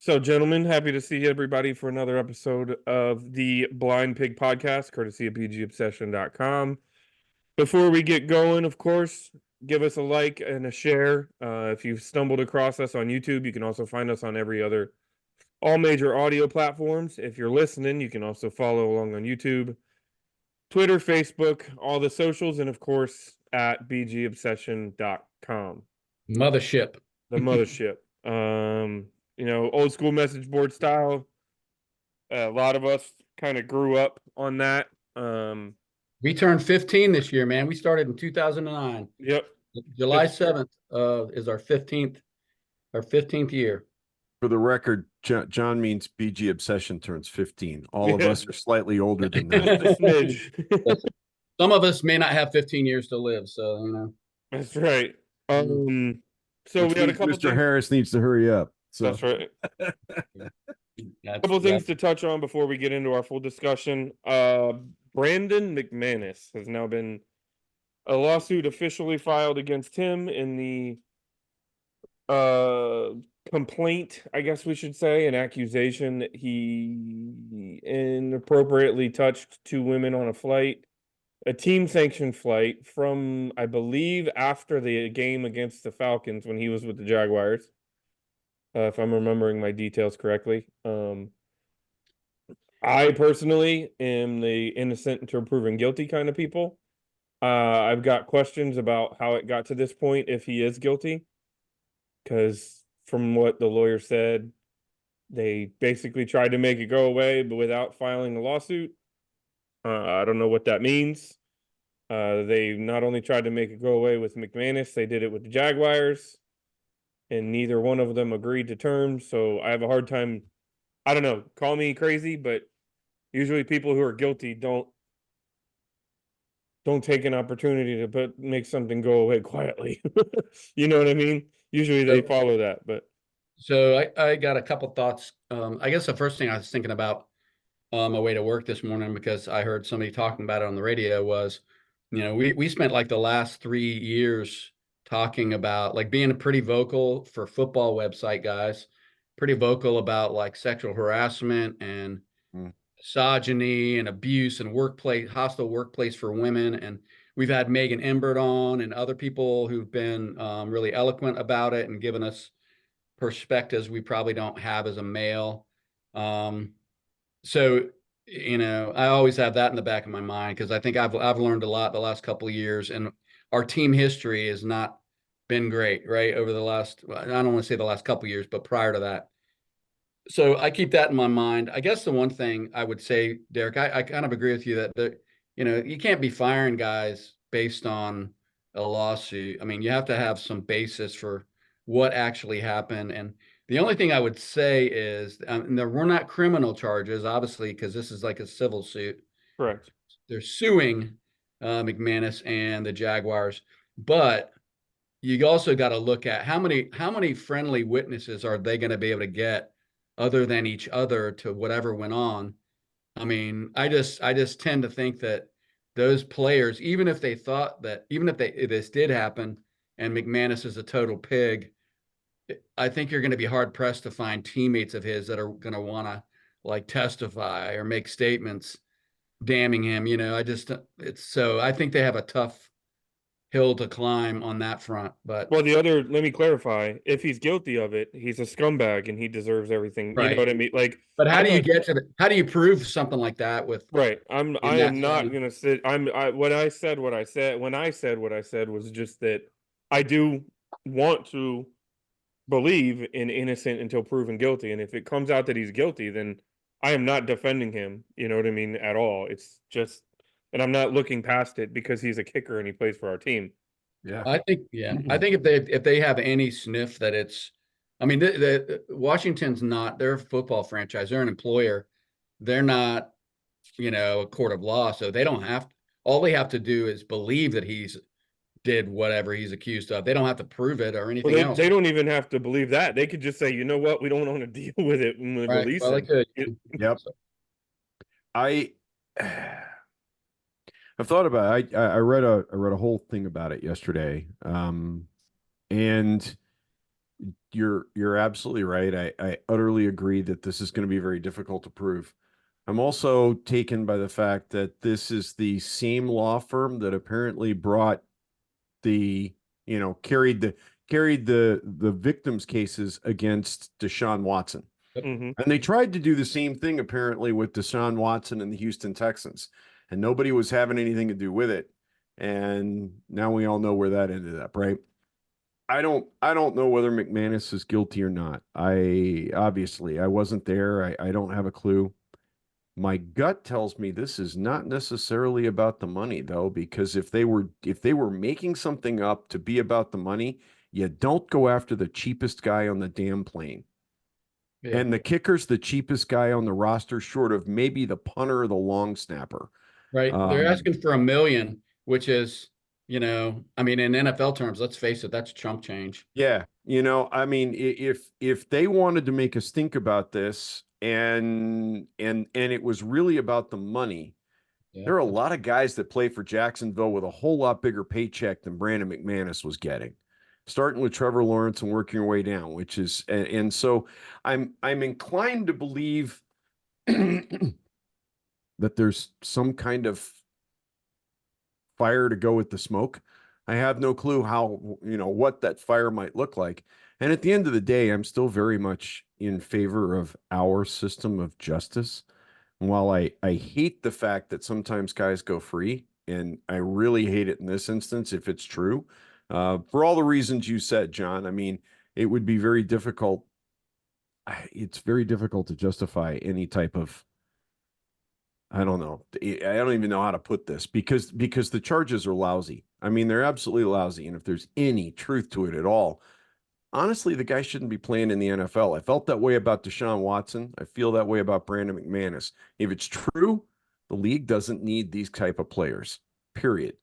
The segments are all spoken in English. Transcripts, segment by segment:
So, gentlemen, happy to see everybody for another episode of the Blind Pig Podcast, courtesy of BGObsession.com. Before we get going, of course, give us a like and a share. If you've stumbled across us on YouTube, you can also find us on all major audio platforms. If you're listening, you can also follow along on YouTube, Twitter, Facebook, all the socials, and of course at BGObsession.com. Mothership. The mothership. Old school message board style. A lot of us kind of grew up on that. We turned 15 this year, man. We started in 2009. Yep. July 7th is our 15th year. For the record, John means BG Obsession turns 15. All of Yeah. us are slightly older than Just that. a smidge. Some of us may not have 15 years to live, so That's right. So Which we had a means couple Mr. things. Harris needs to hurry up. So That's right. A couple things to touch on before we get into our full discussion. Brandon McManus has now been a lawsuit officially filed against him in the complaint, I guess we should say, an accusation that he inappropriately touched two women on a team sanctioned flight from, I believe, after the game against the Falcons when he was with the Jaguars. If I'm remembering my details correctly. I personally am the innocent until proven guilty kind of people. I've got questions about how it got to this point if he is guilty. Because from what the lawyer said, they basically tried to make it go away, but without filing a lawsuit. I don't know what that means. They not only tried to make it go away with McManus, they did it with the Jaguars, and neither one of them agreed to terms. So I have a hard time. I don't know. Call me crazy, but usually people who are guilty don't take an opportunity to make something go away quietly. You know what I mean? Usually they follow that, but. So I got a couple thoughts. I guess the first thing I was thinking about on my way to work this morning, because I heard somebody talking about it on the radio, was, we spent like the last 3 years talking about like being pretty vocal for football website guys, pretty vocal about like sexual harassment and misogyny and abuse and hostile workplace for women. And we've had Megan Imbert on and other people who've been really eloquent about it and given us perspectives we probably don't have as a male. So, I always have that in the back of my mind because I think I've learned a lot the last couple of years, and our team history has not been great, right? Over the last, I don't want to say the last couple of years, but prior to that. So I keep that in my mind. I guess the one thing I would say, Derek, I kind of agree with you that you can't be firing guys based on a lawsuit. I mean, you have to have some basis for what actually happened. And the only thing I would say is, we're not criminal charges, obviously, because this is like a civil suit. Correct. They're suing McManus and the Jaguars, but you also got to look at how many friendly witnesses are they going to be able to get other than each other to whatever went on. I mean, I just tend to think that those players, even if this did happen and McManus is a total pig, I think you're going to be hard pressed to find teammates of his that are going to want to like testify or make statements damning him. I think they have a tough hill to climb on that front. But well, let me clarify. If he's guilty of it, he's a scumbag and he deserves everything. right. You know what I mean? Like, but how do you prove something like that with right. I am not going to sit. When I said what I said was just that I do want to believe in innocent until proven guilty. And if it comes out that he's guilty, then I am not defending him. You know what I mean? At all. It's just, and I'm not looking past it because he's a kicker and he plays for our team. Yeah. I think if they have any sniff that it's, I mean, the Washington's not, they're a football franchise. They're an employer. They're not, a court of law. So they don't have, all they have to do is believe that he's did whatever he's accused of. They don't have to prove it or anything else. They don't even have to believe that. They could just say, you know what, we don't want to deal with it and release well, him. They could. Yep. I've thought about it. I read a whole thing about it yesterday. And You're absolutely right. I utterly agree that this is going to be very difficult to prove. I'm also taken by the fact that this is the same law firm that apparently brought the, carried the victims' cases against Deshaun Watson. Mhm. And they tried to do the same thing apparently with Deshaun Watson and the Houston Texans, and nobody was having anything to do with it. And now we all know where that ended up, right? I don't know whether McManus is guilty or not. I wasn't there. I don't have a clue. My gut tells me this is not necessarily about the money though, because if they were making something up to be about the money, you don't go after the cheapest guy on the damn plane. Yeah. And the kicker's the cheapest guy on the roster, short of maybe the punter or the long snapper. Right. They're Um, asking for $1 million, which is, I mean, in NFL terms, let's face it, that's chump change. yeah, I mean, if they wanted to make us think about this, and it was really about the money, Yeah. there are a lot of guys that play for Jacksonville with a whole lot bigger paycheck than Brandon McManus was getting, starting with Trevor Lawrence and working your way down, which is, and so I'm inclined to believe that there's some kind of fire to go with the smoke. I have no clue how, what that fire might look like. And at the end of the day, I'm still very much in favor of our system of justice. And while I hate the fact that sometimes guys go free, and I really hate it in this instance if it's true, for all the reasons you said, John, I mean, it would be very difficult. It's very difficult to justify any type of, I don't know. I don't even know how to put this, because the charges are lousy. I mean, they're absolutely lousy. And if there's any truth to it at all, honestly, the guy shouldn't be playing in the NFL. I felt that way about Deshaun Watson. I feel that way about Brandon McManus. If it's true, the league doesn't need these type of players, period.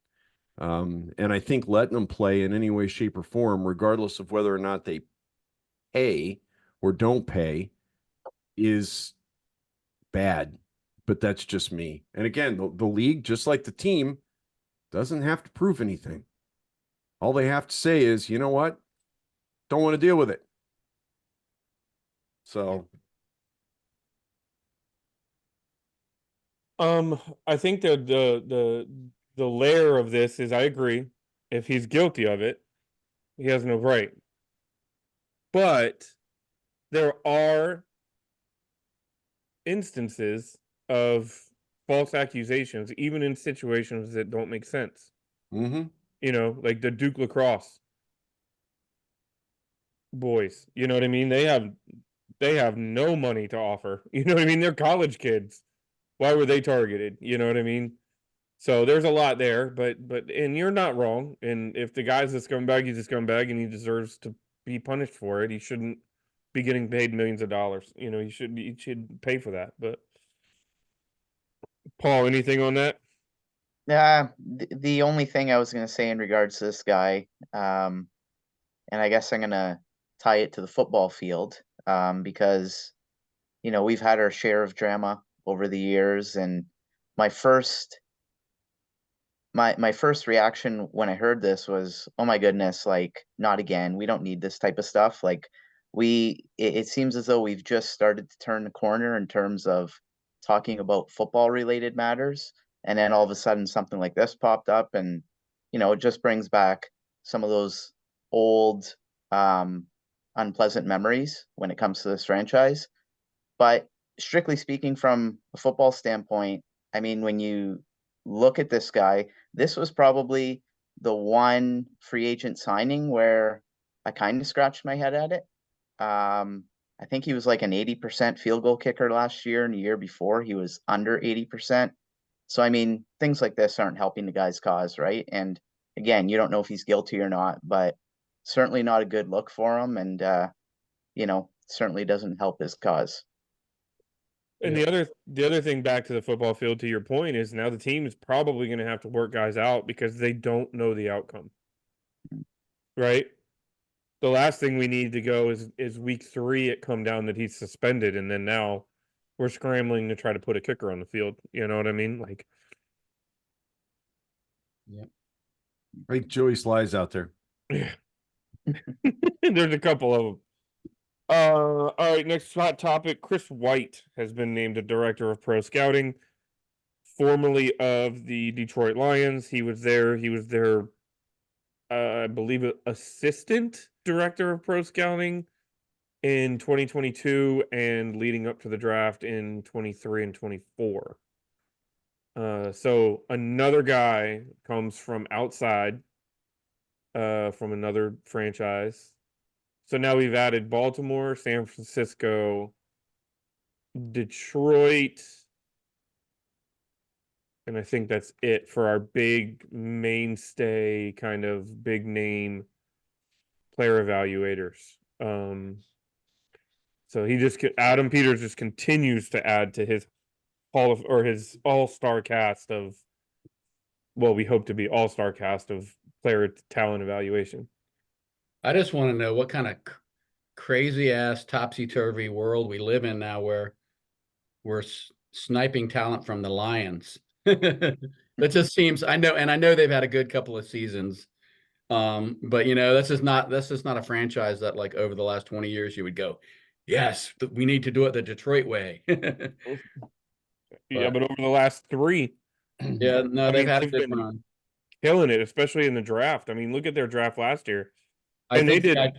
And I think letting them play in any way, shape, or form, regardless of whether or not they pay or don't pay, is bad. But that's just me. And again, the league, just like the team, doesn't have to prove anything. All they have to say is, you know what? Don't want to deal with it. So, I think the layer of this is I agree. If he's guilty of it, he has no right. But there are instances of false accusations, even in situations that don't make sense. mm-hmm. Like the Duke lacrosse boys. You know what I mean? They have no money to offer. You know what I mean? They're college kids. Why were they targeted? You know what I mean? So there's a lot there, but and you're not wrong. And if the guy's a scumbag, he's a scumbag, and he deserves to be punished for it. He shouldn't be getting paid millions of dollars. He should pay for that. But Paul, anything on that? The only thing I was gonna say in regards to this guy, and I guess I'm gonna tie it to the football field, because we've had our share of drama over the years, and my first my first reaction when I heard this was, oh my goodness, like not again. We don't need this type of stuff. Like it seems as though we've just started to turn the corner in terms of talking about football related matters. And then all of a sudden something like this popped up, and it just brings back some of those old um unpleasant memories when it comes to this franchise. But strictly speaking, from a football standpoint, I mean, when you look at this guy, this was probably the one free agent signing where I kind of scratched my head at it. Um, I think he was like an 80% field goal kicker last year, and the year before he was under 80%. So, I mean, things like this aren't helping the guy's cause, right? And again, you don't know if he's guilty or not, but certainly not a good look for him. And, certainly doesn't help his cause. And Yeah. the other thing, back to the football field, to your point, is now the team is probably going to have to work guys out because they don't know the outcome, right? The last thing we need to go is week 3 it come down that he's suspended, and then now we're scrambling to try to put a kicker on the field. You know what I mean? Like, Yeah. Right, Joey Sly's out there. yeah. There's a couple of them. All right, next hot topic. Chris White has been named a director of pro scouting, formerly of the Detroit Lions. He was there. He was their, I believe, assistant director of pro scouting in 2022 and leading up to the draft in 23 and 24. So another guy comes from outside, from another franchise. So now we've added Baltimore, San Francisco, Detroit, and I think that's it for our big mainstay kind of big name player evaluators. So Adam Peters just continues to add to his his all-star cast of, well, we hope to be all-star cast of player talent evaluation. I just want to know what kind of crazy ass topsy-turvy world we live in now where we're sniping talent from the Lions. That just seems, I know they've had a good couple of seasons. But that's just not a franchise that, like, over the last 20 years you would go, yes, we need to do it the Detroit way. Yeah, but over the last 3, Yeah, no, I they've mean, had a they've good been run. killing it, especially in the draft. I mean, look at their draft last year. I And they think did.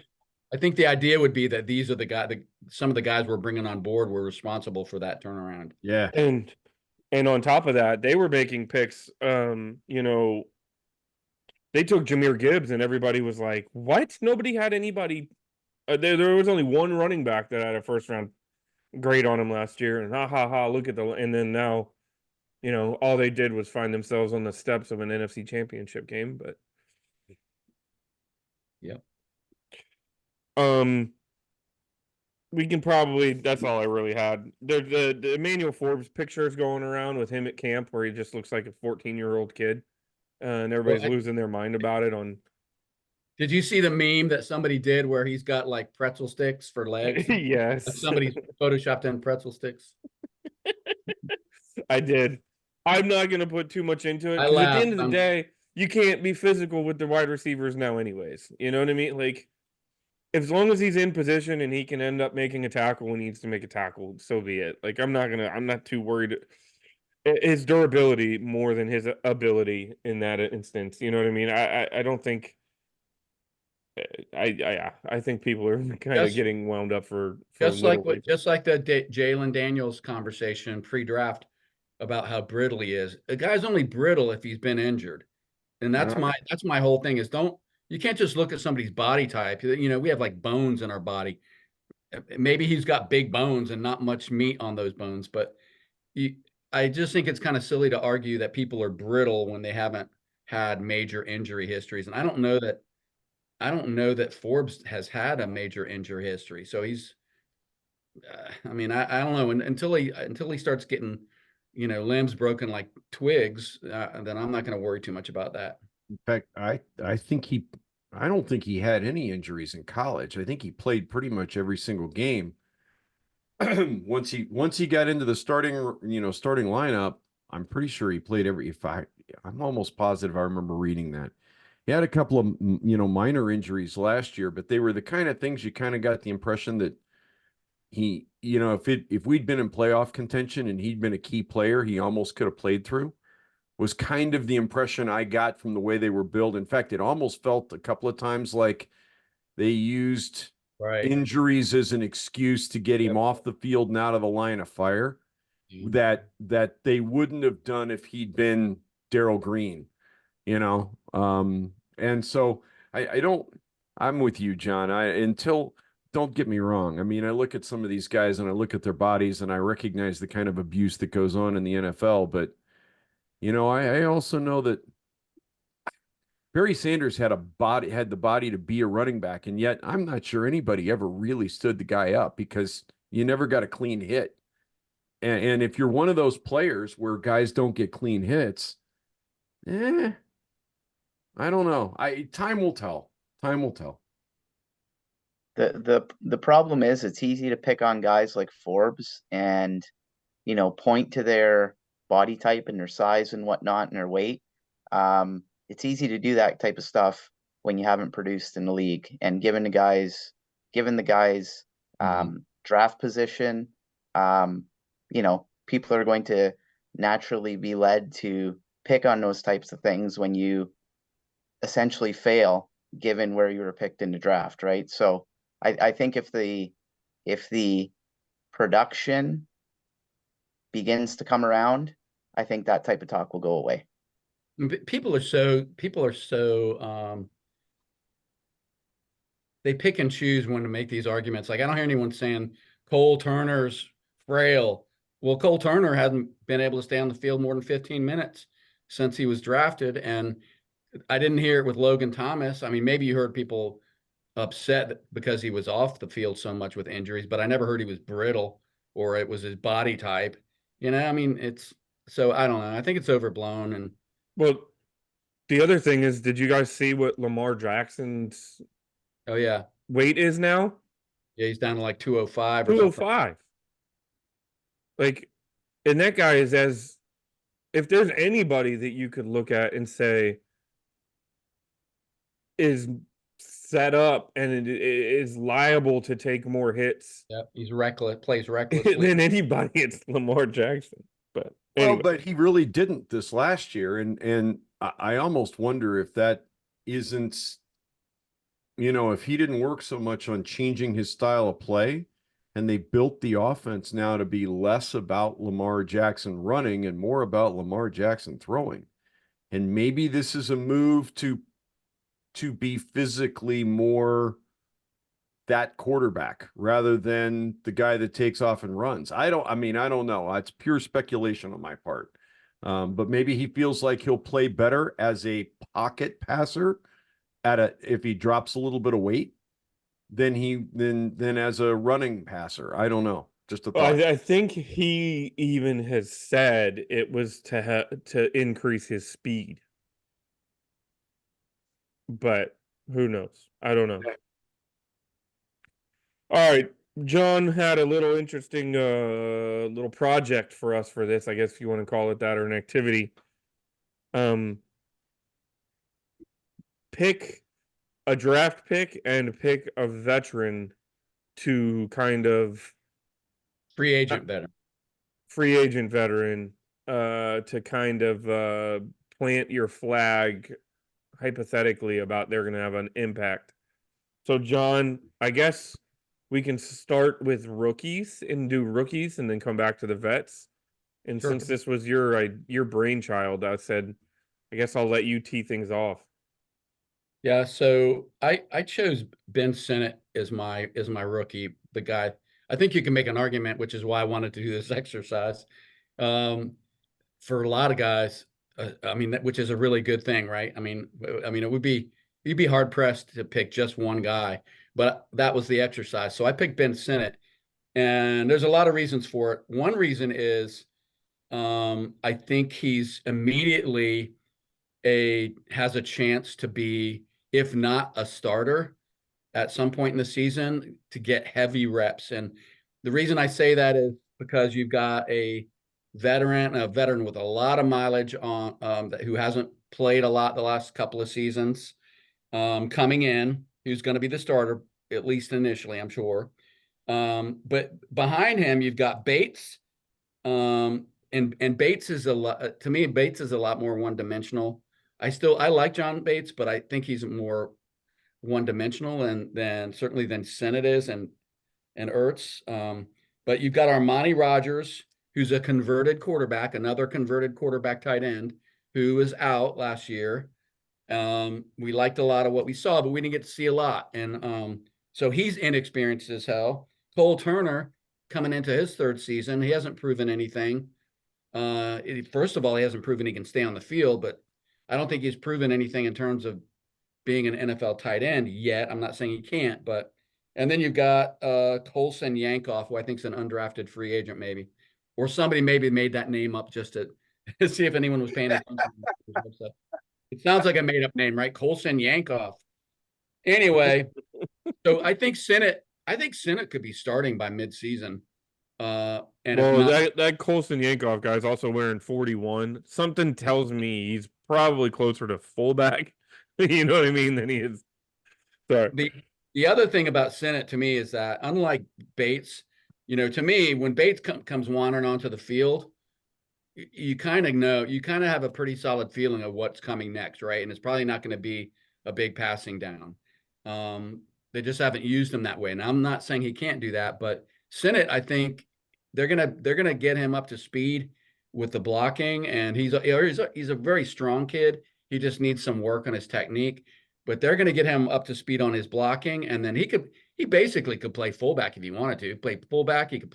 I think the idea would be that these are some of the guys we're bringing on board were responsible for that turnaround. Yeah. And on top of that, they were making picks. They took Jahmyr Gibbs, and everybody was like, "What? Nobody had anybody." There was only one running back that had a first round grade on him last year, and ha ha ha! Look at and then now, all they did was find themselves on the steps of an NFC Championship game. But Yep. we can probably. That's all I really had. The Emmanuel Forbes pictures going around with him at camp, where he just looks like a 14-year-old kid, and everybody's losing their mind about it. Did you see the meme that somebody did where he's got like pretzel sticks for legs? Yes, Somebody photoshopped in pretzel sticks. I did. I'm not going to put too much into it I because at the end laughed. of the day, you can't be physical with the wide receivers now, anyways. You know what I mean? Like, as long as he's in position and he can end up making a tackle when he needs to make a tackle, so be it. Like, I'm not too worried. His durability more than his ability in that instance. You know what I mean? I don't think. I think people are kind of getting wound up for Just little like the Jalen Daniels conversation pre-draft about how brittle he is. The guy's only brittle if he's been injured. And that's my whole thing is you can't just look at somebody's body type. We have like bones in our body. Maybe he's got big bones and not much meat on those bones, but I just think it's kind of silly to argue that people are brittle when they haven't had major injury histories. And I don't know that Forbes has had a major injury history. So he's, I mean, I don't know. Until he starts getting, limbs broken like twigs, then I'm not going to worry too much about that. In fact, I don't think he had any injuries in college. I think he played pretty much every single game. once he got into the starting lineup, I'm pretty sure he played I'm almost positive I remember reading that. He had a couple of minor injuries last year, but they were the kind of things you kind of got the impression that he, if we'd been in playoff contention and he'd been a key player, he almost could have played through. Was kind of the impression I got from the way they were built. In fact, it almost felt a couple of times like they used injuries as an excuse to get him off the field and out of the line of fire that they wouldn't have done if he'd been Darryl Green, and so I'm with you, John. Don't get me wrong. I mean, I look at some of these guys and I look at their bodies and I recognize the kind of abuse that goes on in the NFL, but I also know that Barry Sanders had the body to be a running back, and yet I'm not sure anybody ever really stood the guy up because you never got a clean hit. And if you're one of those players where guys don't get clean hits, I don't know. Time will tell. Time will tell. The problem is it's easy to pick on guys like Forbes and point to their body type and their size and whatnot and their weight. It's easy to do that type of stuff when you haven't produced in the league. And given the guys draft position, people are going to naturally be led to pick on those types of things when you essentially fail, given where you were picked in the draft, right? So I think if the production begins to come around, I think that type of talk will go away. People are so they pick and choose when to make these arguments. Like, I don't hear anyone saying Cole Turner's frail. Well, Cole Turner hasn't been able to stay on the field more than 15 minutes since he was drafted. And I didn't hear it with Logan Thomas. I mean, maybe you heard people upset because he was off the field so much with injuries, but I never heard he was brittle or it was his body type. I mean, I don't know. I think it's overblown. And Well, the other thing is, did you guys see what Lamar Jackson's oh yeah, weight is now? yeah, he's down to like 205 or something. 205. Like, and that guy is if there's anybody that you could look at and say is set up and is liable to take more hits. Yep, he's reckless, plays recklessly than anybody, it's Lamar Jackson. But Well, anyway. but he really didn't this last year, and I almost wonder if that isn't, if he didn't work so much on changing his style of play, and they built the offense now to be less about Lamar Jackson running and more about Lamar Jackson throwing. And maybe this is a move to be physically more that quarterback rather than the guy that takes off and runs. I don't know. It's pure speculation on my part. But maybe he feels like he'll play better as a pocket passer if he drops a little bit of weight than as a running passer. I don't know. Just a thought. I think he even has said it was to increase his speed. But who knows? I don't know. All right. John had a little interesting little project for us for this, I guess if you want to call it that, or an activity. Pick a draft pick and pick a veteran to kind of free agent veteran to kind of plant your flag hypothetically about they're going to have an impact. So John, I guess we can start with rookies and do rookies and then come back to the vets. And Sure. since this was your brainchild, I said, I guess I'll let you tee things off. Yeah, so I chose Ben Sinnott as my rookie, the guy. I think you can make an argument, which is why I wanted to do this exercise. For a lot of guys, which is a really good thing, right? I mean, you'd be hard pressed to pick just one guy, but that was the exercise. So I picked Ben Sinnott, and there's a lot of reasons for it. One reason is I think he's immediately has a chance to be, if not a starter at some point in the season, to get heavy reps. And the reason I say that is because you've got a veteran with a lot of mileage on who hasn't played a lot the last couple of seasons, coming in, who's going to be the starter, at least initially, I'm sure. But behind him, you've got Bates. And Bates is to me, Bates is a lot more one-dimensional. I like John Bates, but I think he's more one-dimensional than Sinnott is and Ertz. But you've got Armani Rogers, who's a converted quarterback, another converted quarterback tight end, who was out last year. We liked a lot of what we saw, but we didn't get to see a lot. And so he's inexperienced as hell. Cole Turner, coming into his third season, he hasn't proven anything. First of all, he hasn't proven he can stay on the field, but I don't think he's proven anything in terms of being an NFL tight end yet. I'm not saying he can't, but and then you've got Colson Yankoff, who I think is an undrafted free agent, maybe, or somebody maybe made that name up just to see if anyone was paying attention. It sounds like a made up name, right? Colson Yankoff. Anyway, so I think Sinnott could be starting by midseason. That Colson Yankoff guy is also wearing 41. Something tells me he's probably closer to fullback You know what I mean? Than he is. Sorry. The other thing about Sennett to me is that unlike Bates, to me, when Bates comes wandering onto the field, you kind of know, you kind of have a pretty solid feeling of what's coming next, right? And it's probably not going to be a big passing down. They just haven't used him that way. And I'm not saying he can't do that, but Sennett, I think they're gonna get him up to speed with the blocking, and he's a very strong kid. He just needs some work on his technique, but they're gonna get him up to speed on his blocking, and then he basically could play fullback if he wanted to. Play fullback, he can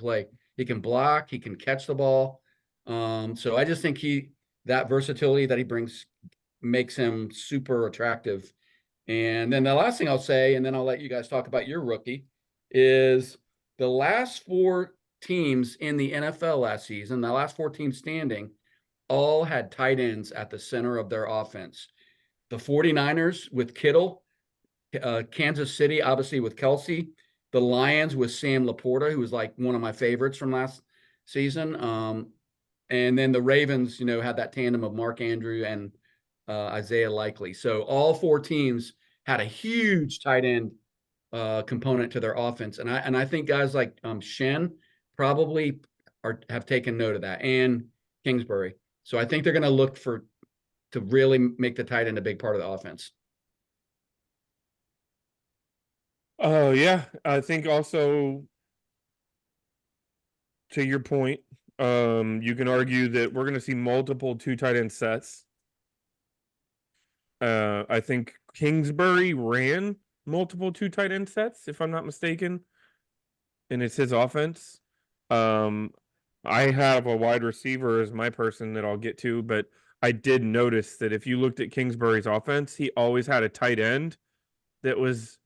block, he can catch the ball. So I just think that versatility that he brings makes him super attractive. And then the last thing I'll say, and then I'll let you guys talk about your rookie, is the last 4 teams in the NFL last season, the last 4 teams standing, all had tight ends at the center of their offense. The 49ers with Kittle, Kansas City, obviously with Kelsey, the Lions with Sam Laporta, who was like one of my favorites from last season. And then the Ravens, had that tandem of Mark Andrew and Isaiah Likely. So all 4 teams had a huge tight end component to their offense, and I think guys like Shen probably have taken note of that, and Kingsbury. So I think they're going to look to really make the tight end a big part of the offense. Oh yeah, I think also to your point, you can argue that we're going to see multiple 2 tight end sets. I think Kingsbury ran multiple 2 tight end sets, if I'm not mistaken, and it's his offense. I have a wide receiver as my person that I'll get to, but I did notice that if you looked at Kingsbury's offense, he always had a tight end that was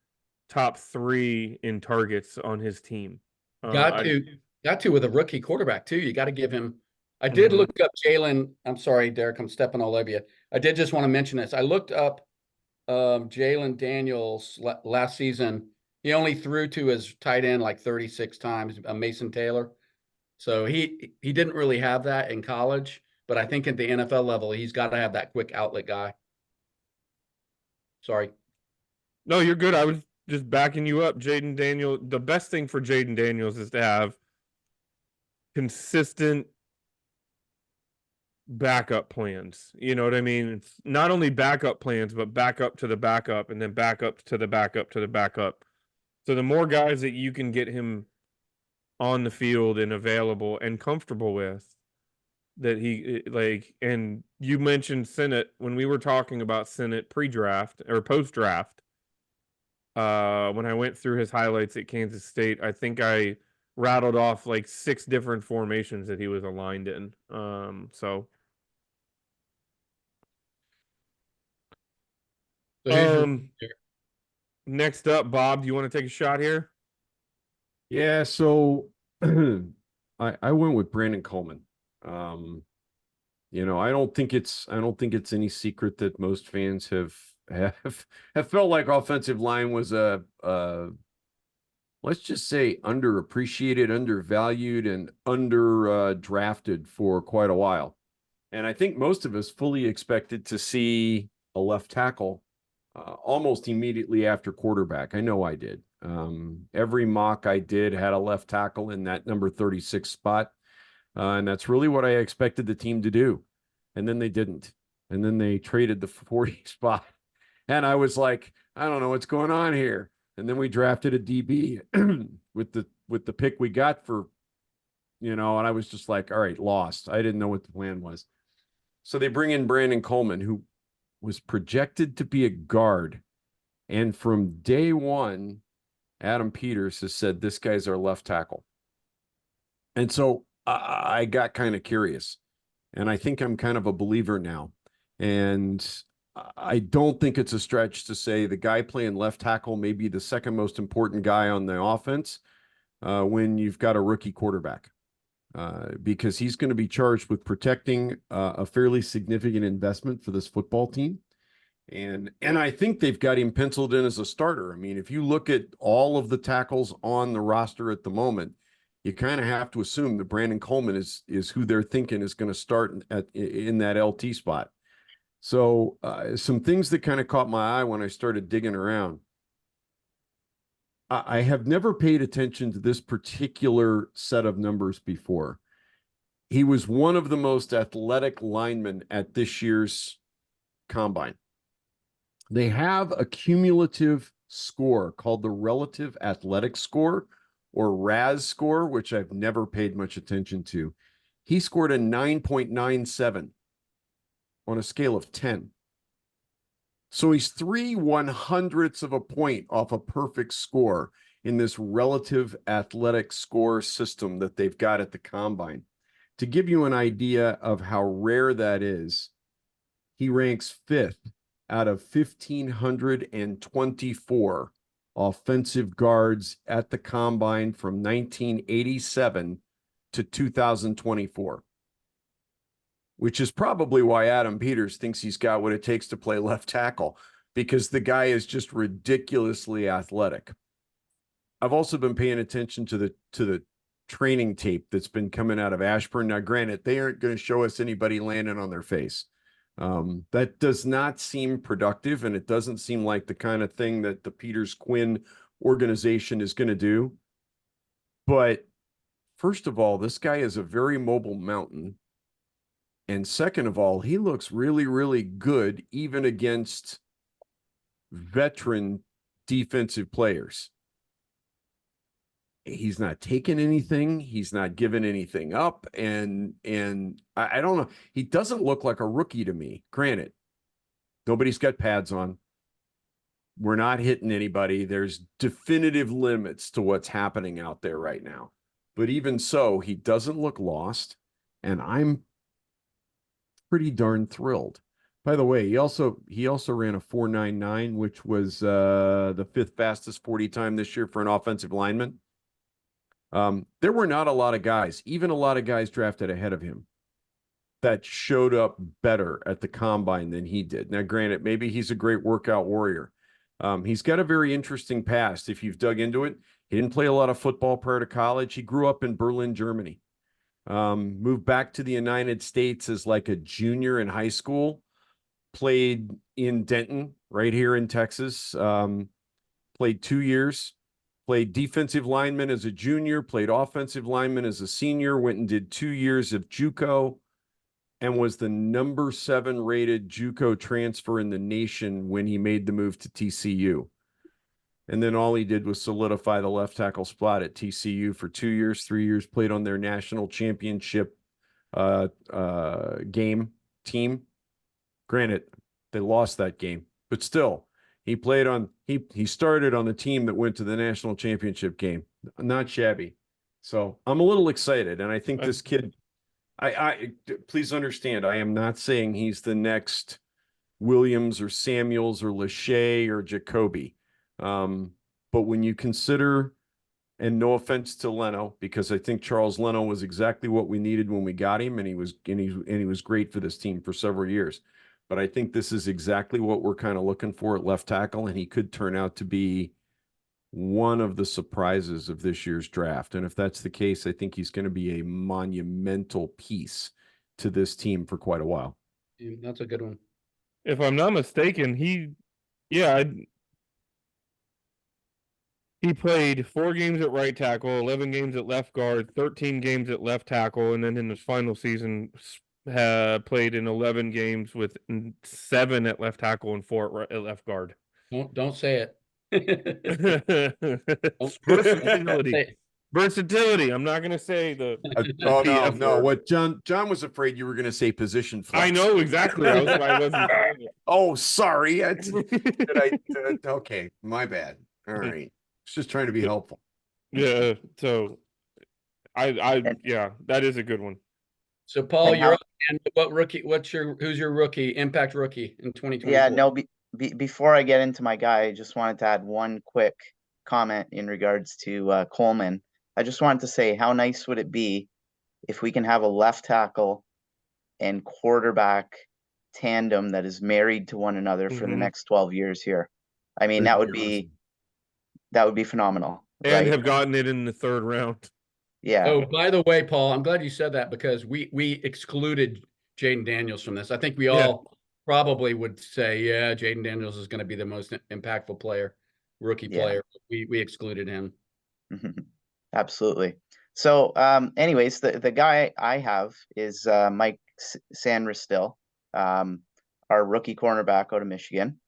top 3 in targets on his team. Got to with a rookie quarterback too. You got to give him. I did look up Jalen. I'm sorry, Derek, I'm stepping all over you. I did just want to mention this. I looked up Jalen Daniels last season. He only threw to his tight end like 36 times, Mason Taylor. So he didn't really have that in college, but I think at the NFL level, he's got to have that quick outlet guy. Sorry. No, you're good. I was just backing you up. Jaden Daniels, the best thing for Jaden Daniels is to have consistent backup plans. You know what I mean? It's not only backup plans, but backup to the backup and then backup to the backup to the backup. So the more guys that you can get him on the field and available and comfortable with, that he like, and you mentioned Sennett when we were talking about Sennett pre-draft or post-draft. When I went through his highlights at Kansas State, I think I rattled off like 6 different formations that he was aligned in. So next up, Bob, do you want to take a shot here? Yeah, so I went with Brandon Coleman. I don't think it's any secret that most fans have felt like offensive line was a let's just say underappreciated, undervalued, and under drafted for quite a while. And I think most of us fully expected to see a left tackle almost immediately after quarterback. I know I did. Every mock I did had a left tackle in that number 36 spot. And that's really what I expected the team to do. And then they didn't. And then they traded the 40 spot. And I was like, I don't know what's going on here. And then we drafted a DB with the pick we got for, and I was just like, all right, lost. I didn't know what the plan was. So they bring in Brandon Coleman, who was projected to be a guard. And from day one, Adam Peters has said, this guy's our left tackle. And so I got kind of curious, and I think I'm kind of a believer now. And I don't think it's a stretch to say the guy playing left tackle may be the second most important guy on the offense when you've got a rookie quarterback, because he's going to be charged with protecting a fairly significant investment for this football team. And I think they've got him penciled in as a starter. I mean, if you look at all of the tackles on the roster at the moment, you kind of have to assume that Brandon Coleman is who they're thinking is going to start in that LT spot. So some things that kind of caught my eye when I started digging around. I have never paid attention to this particular set of numbers before. He was one of the most athletic linemen at this year's combine. They have a cumulative score called the relative athletic score, or RAS score, which I've never paid much attention to. He scored a 9.97 on a scale of 10. So he's 3/100ths of a point off a perfect score in this relative athletic score system that they've got at the combine. To give you an idea of how rare that is, he ranks 5th out of 1,524 offensive guards at the combine from 1987 to 2024, which is probably why Adam Peters thinks he's got what it takes to play left tackle, because the guy is just ridiculously athletic. I've also been paying attention to the training tape that's been coming out of Ashburn. Now, granted, they aren't going to show us anybody landing on their face. That does not seem productive, and it doesn't seem like the kind of thing that the Peters Quinn organization is going to do. But first of all, this guy is a very mobile mountain. And second of all, he looks really, really good, even against veteran defensive players. He's not taking anything. He's not giving anything up. And I don't know. He doesn't look like a rookie to me. Granted, nobody's got pads on. We're not hitting anybody. There's definitive limits to what's happening out there right now. But even so, he doesn't look lost. And I'm pretty darn thrilled. By the way, he also ran a 4.99, which was the 5th fastest 40 time this year for an offensive lineman. There were not a lot of guys, even a lot of guys drafted ahead of him, that showed up better at the combine than he did. Now, granted, maybe he's a great workout warrior. He's got a very interesting past. If you've dug into it, he didn't play a lot of football prior to college. He grew up in Berlin, Germany. Moved back to the United States as like a junior in high school, played in Denton, right here in Texas, played 2 years, played defensive lineman as a junior, played offensive lineman as a senior, went and did 2 years of JUCO, and was the number 7 rated JUCO transfer in the nation when he made the move to TCU. And then all he did was solidify the left tackle spot at TCU for 2 years, 3 years, played on their national championship game team. Granted, they lost that game, but still, he started on the team that went to the national championship game. Not shabby. So I'm a little excited. And I think this kid, I please understand, I am not saying he's the next Williams or Samuels or Lachey or Jacoby. But when you consider, and no offense to Leno, because I think Charles Leno was exactly what we needed when we got him, and he was great for this team for several years. But I think this is exactly what we're kind of looking for at left tackle, and he could turn out to be one of the surprises of this year's draft. And if that's the case, I think he's going to be a monumental piece to this team for quite a while. Yeah, that's a good one. If I'm not mistaken, he played 4 games at right tackle, 11 games at left guard, 13 games at left tackle, and then in his final season played in 11 games with 7 at left tackle and 4 at left guard. Don't say it. Versatility. I'm not going to say the. Oh no! What John was afraid you were going to say position flex. I know exactly. I wasn't. Oh, sorry. Okay, my bad. All right, it's just trying to be helpful. Yeah. So, yeah, that is a good one. So, Paul, you're up. And what rookie? Who's your rookie? Impact rookie in 2024? Yeah, no. Before I get into my guy, I just wanted to add one quick comment in regards to Coleman. I just wanted to say, how nice would it be if we can have a left tackle and quarterback tandem that is married to one another for the next 12 years here? I mean, that would be phenomenal. And right? have gotten it in the 3rd round. Yeah. Oh, by the way, Paul, I'm glad you said that, because we excluded Jaden Daniels from this. I think we all probably would say, yeah, Jaden Daniels is going to be the most impactful player, rookie Yeah. player. We excluded him. Absolutely. So, anyways, the guy I have is Mike Sandristil, our rookie cornerback out of Michigan.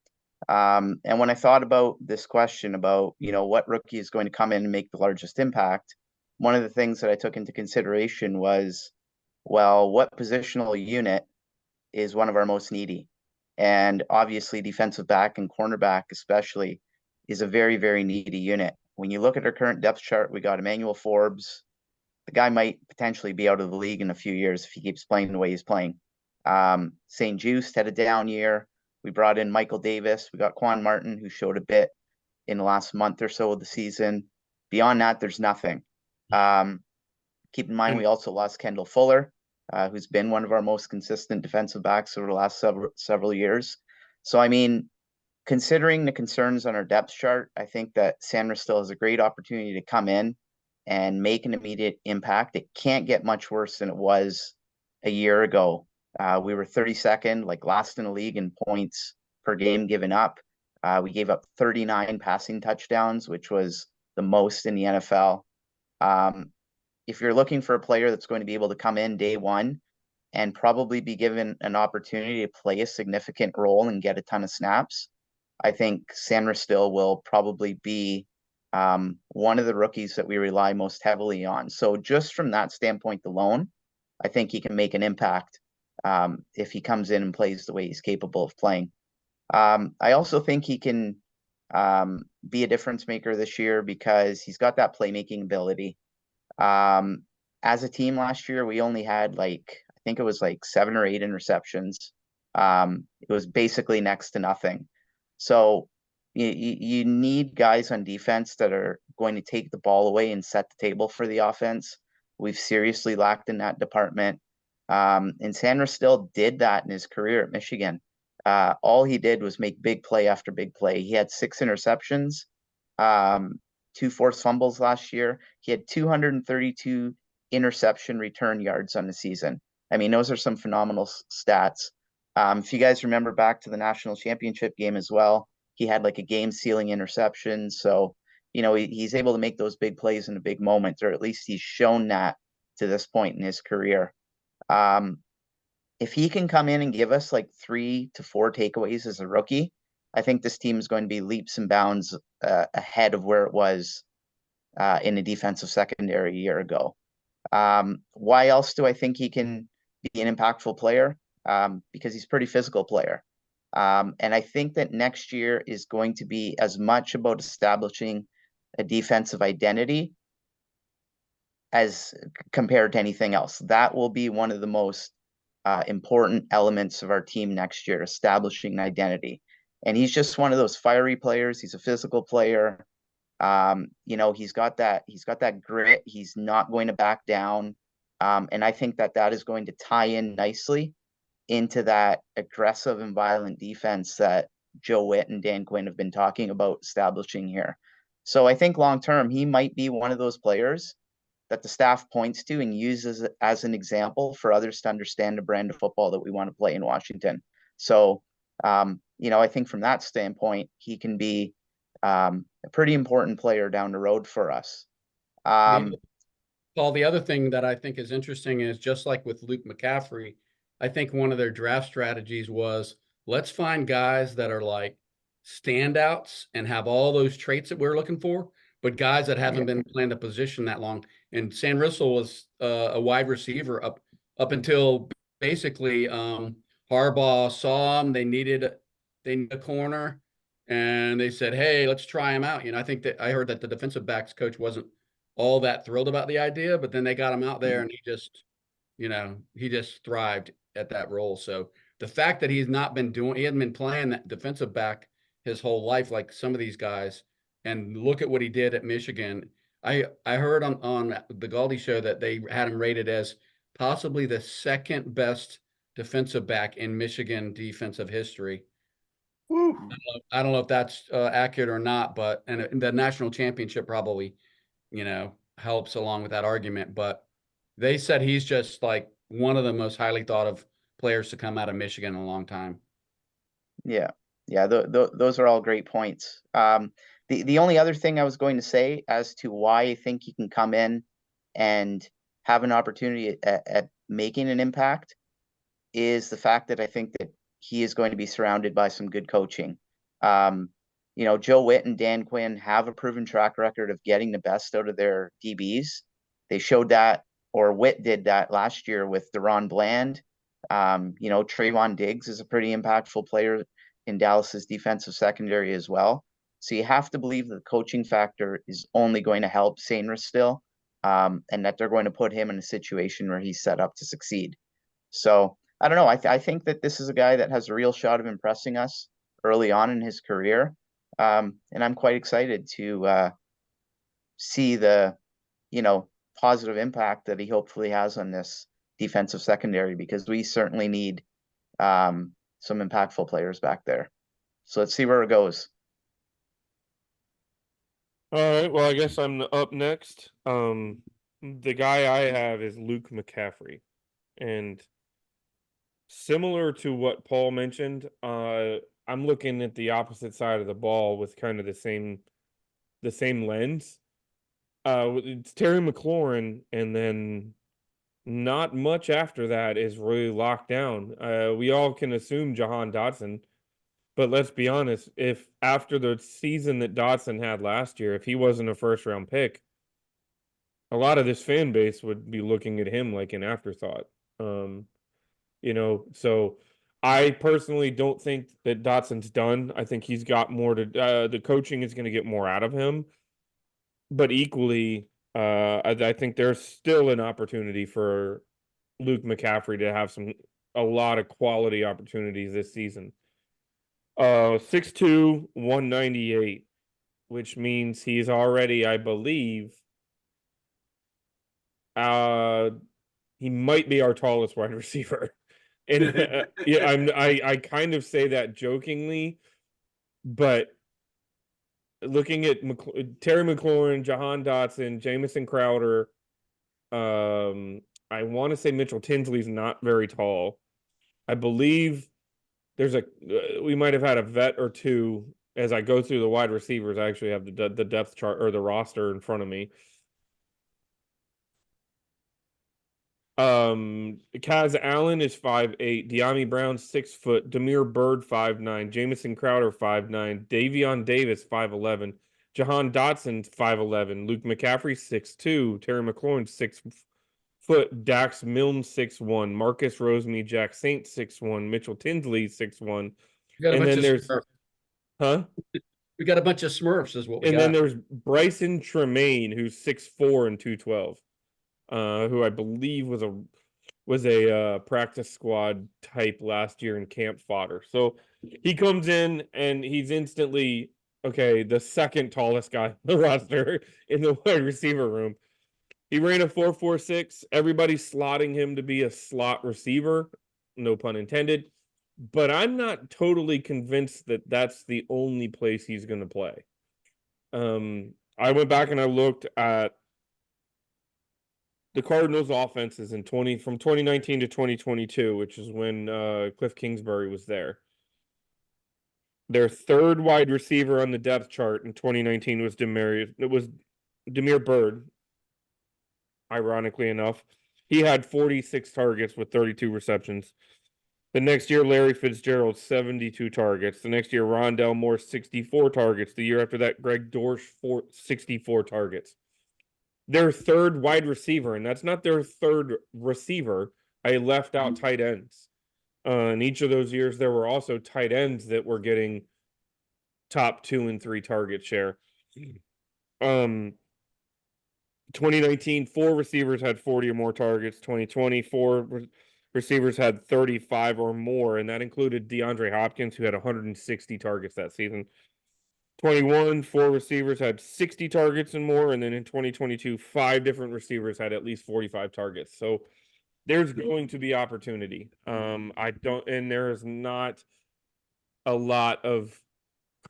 And when I thought about this question about, what rookie is going to come in and make the largest impact, one of the things that I took into consideration was, well, what positional unit is one of our most needy? And obviously, defensive back and cornerback, especially, is a very, very needy unit. When you look at our current depth chart, we got Emmanuel Forbes. The guy might potentially be out of the league in a few years if he keeps playing the way he's playing. St. Juste had a down year. We brought in Michael Davis. We got Quan Martin, who showed a bit in the last month or so of the season. Beyond that, there's nothing. Keep in mind, we also lost Kendall Fuller, who's been one of our most consistent defensive backs over the last several years. So, I mean, considering the concerns on our depth chart, I think that Sandra still has a great opportunity to come in and make an immediate impact. It can't get much worse than it was a year ago. We were 32nd, like last in the league in points per game given up. We gave up 39 passing touchdowns, which was the most in the NFL. If you're looking for a player that's going to be able to come in day one and probably be given an opportunity to play a significant role and get a ton of snaps, I think Sandra Still will probably be one of the rookies that we rely most heavily on. So just from that standpoint alone, I think he can make an impact if he comes in and plays the way he's capable of playing. I also think he can be a difference maker this year because he's got that playmaking ability. As a team last year, we only had I think it was 7 or 8 interceptions. It was basically next to nothing. So you need guys on defense that are going to take the ball away and set the table for the offense. We've seriously lacked in that department. And Sandra still did that in his career at Michigan. All he did was make big play after big play. He had 6 interceptions, 2 forced fumbles last year. He had 232 interception return yards on the season. I mean, those are some phenomenal stats. If you guys remember back to the national championship game as well, he had a game-sealing interception. So, he's able to make those big plays in a big moment, or at least he's shown that to this point in his career. If he can come in and give us 3 to 4 takeaways as a rookie, I think this team is going to be leaps and bounds ahead of where it was in the defensive secondary a year ago. Why else do I think he can be an impactful player? Because he's a pretty physical player. And I think that next year is going to be as much about establishing a defensive identity as compared to anything else. That will be one of the most important elements of our team next year, establishing an identity. And he's just one of those fiery players. He's a physical player. He's got that grit. He's not going to back down. And I think that is going to tie in nicely into that aggressive and violent defense that Joe Witt and Dan Quinn have been talking about establishing here. So I think long term, he might be one of those players that the staff points to and uses as an example for others to understand the brand of football that we want to play in Washington. So, I think from that standpoint, he can be a pretty important player down the road for us. Paul, the other thing that I think is interesting is just like with Luke McCaffrey, I think one of their draft strategies was let's find guys that are standouts and have all those traits that we're looking for, but guys that haven't been playing the position that long. And San Rissel was a wide receiver up until basically Harbaugh saw him. They needed a corner, and they said, "Hey, let's try him out." I think that I heard that the defensive backs coach wasn't all that thrilled about the idea, but then they got him out there, and he just thrived at that role. So the fact that he hadn't been playing that defensive back his whole life like some of these guys, and look at what he did at Michigan. I heard on the Galdi show that they had him rated as possibly the second best defensive back in Michigan defensive history. Woo. I don't know if that's accurate or not, but and the national championship probably, helps along with that argument. But they said he's just one of the most highly thought of players to come out of Michigan in a long time. Yeah, yeah, those are all great points. The only other thing I was going to say as to why I think he can come in and have an opportunity at making an impact is the fact that I think that he is going to be surrounded by some good coaching. Joe Witt and Dan Quinn have a proven track record of getting the best out of their DBs. They showed that, or Witt did that last year with Deron Bland. Trayvon Diggs is a pretty impactful player in Dallas's defensive secondary as well. So you have to believe that the coaching factor is only going to help Sainris still, and that they're going to put him in a situation where he's set up to succeed. So I don't know. I think that this is a guy that has a real shot of impressing us early on in his career, and I'm quite excited to see the positive impact that he hopefully has on this defensive secondary, because we certainly need some impactful players back there. So let's see where it goes. All right, well, I guess I'm up next. The guy I have is Luke McCaffrey, and similar to what Paul mentioned, I'm looking at the opposite side of the ball with kind of the same lens. It's Terry McLaurin, and then not much after that is really locked down. We all can assume Jahan Dotson, but let's be honest, if after the season that Dotson had last year, if he wasn't a first round pick, a lot of this fan base would be looking at him like an afterthought. So I personally don't think that Dotson's done. I think he's got more to the coaching is going to get more out of him. But equally, I think there's still an opportunity for Luke McCaffrey to have a lot of quality opportunities this season. 6'2", 198, which means he's already, I believe, he might be our tallest wide receiver. And I kind of say that jokingly, but looking at Terry McLaurin, Jahan Dotson, Jamison Crowder, I want to say Mitchell Tinsley's not very tall. I believe there's we might have had a vet or two. As I go through the wide receivers, I actually have the depth chart or the roster in front of me. Kaz Allen is 5'8", De'Ami Brown 6 foot, Demir Bird 5'9", Jamison Crowder 5'9", Davion Davis 5'11", Jahan Dotson 5'11", Luke McCaffrey 6'2", Terry McLaurin 6 foot, Dax Milne 6'1", Marcus Rosemary, Jack Saint 6'1", Mitchell Tinsley 6'1", and then there's we got a bunch of Smurfs is what we got. And then there's Bryson Tremaine, who's 6'4" and 212. Who I believe was a practice squad type last year in camp fodder. So he comes in and he's instantly the second tallest guy on the roster in the wide receiver room. He ran a 4.46. Everybody's slotting him to be a slot receiver, no pun intended. But I'm not totally convinced that that's the only place he's going to play. I went back and I looked at the Cardinals' offenses from 2019 to 2022, which is when Cliff Kingsbury was there. Their third wide receiver on the depth chart in 2019 was Demir Bird. Ironically enough, he had 46 targets with 32 receptions. The next year, Larry Fitzgerald 72 targets. The next year, Rondell Moore 64 targets. The year after that, Greg Dorsch 64 targets. Their third wide receiver, and that's not their third receiver. I left out tight ends. In each of those years, there were also tight ends that were getting top 2 and 3 target share. 2019, 4 receivers had 40 or more targets. 2020, 4 receivers had 35 or more, and that included DeAndre Hopkins, who had 160 targets that season. 21, 4 receivers had 60 targets and more, and then in 2022, 5 different receivers had at least 45 targets. So there's going to be opportunity. And there is not a lot of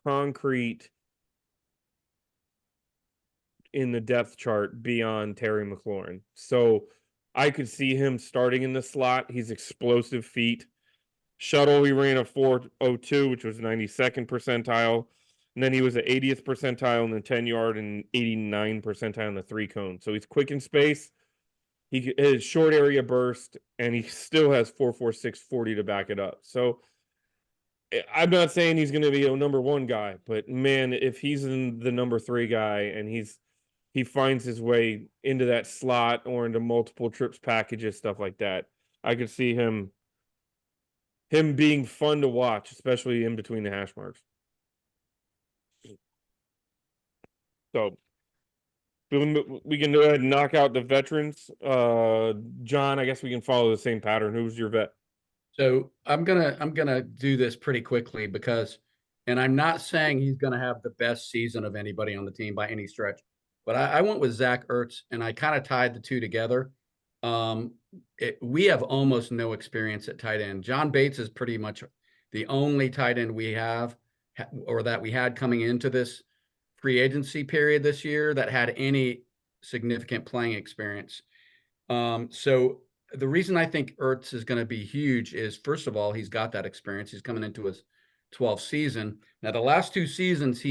concrete in the depth chart beyond Terry McLaurin. So I could see him starting in the slot. He's explosive feet, Shuttle, he ran a 4.02, which was 92nd percentile. And then he was at 80th percentile in the 10-yard and 89 percentile in the 3-cone. So he's quick in space. He has short area burst, and he still has 4.46 40 to back it up. So I'm not saying he's going to be a number 1 guy, but man, if he's in the number 3 guy and he finds his way into that slot or into multiple trips packages, stuff like that, I could see him being fun to watch, especially in between the hash marks. So we can go ahead and knock out the veterans. John, I guess we can follow the same pattern. Who's your vet? So I'm gonna do this pretty quickly because, and I'm not saying he's gonna have the best season of anybody on the team by any stretch, but I went with Zach Ertz and I kind of tied the two together. We have almost no experience at tight end. John Bates is pretty much the only tight end we have, or that we had coming into this free agency period this year that had any significant playing experience. So the reason I think Ertz is going to be huge is, first of all, he's got that experience. He's coming into his 12th season. Now, the last 2 seasons,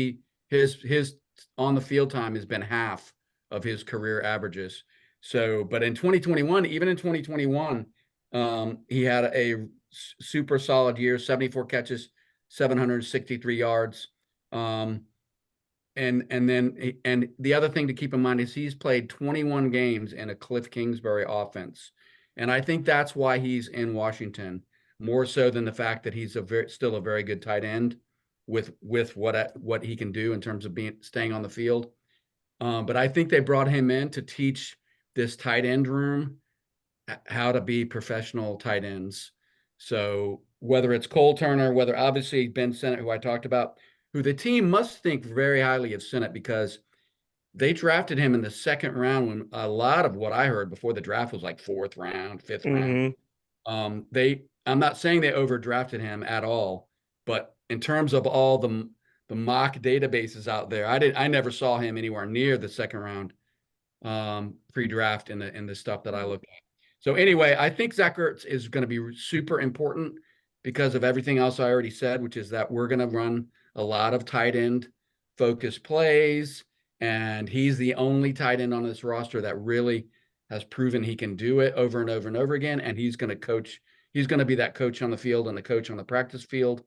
his on the field time has been half of his career averages. So, but in 2021, even in 2021, he had a super solid year, 74 catches, 763 yards. And the other thing to keep in mind is he's played 21 games in a Cliff Kingsbury offense. And I think that's why he's in Washington, more so than the fact that he's still a very good tight end with what he can do in terms of staying on the field. But I think they brought him in to teach this tight end room how to be professional tight ends. So whether it's Cole Turner, whether obviously Ben Sinnott, who I talked about, who the team must think very highly of Sinnott because they drafted him in the 2nd round when a lot of what I heard before the draft was like 4th round, 5th round. I'm not saying they overdrafted him at all, but in terms of all the mock databases out there, I never saw him anywhere near the 2nd round pre-draft in the stuff that I looked at. So anyway, I think Zach Ertz is going to be super important because of everything else I already said, which is that we're going to run a lot of tight end focused plays. And he's the only tight end on this roster that really has proven he can do it over and over and over again. And he's going to coach. He's going to be that coach on the field and the coach on the practice field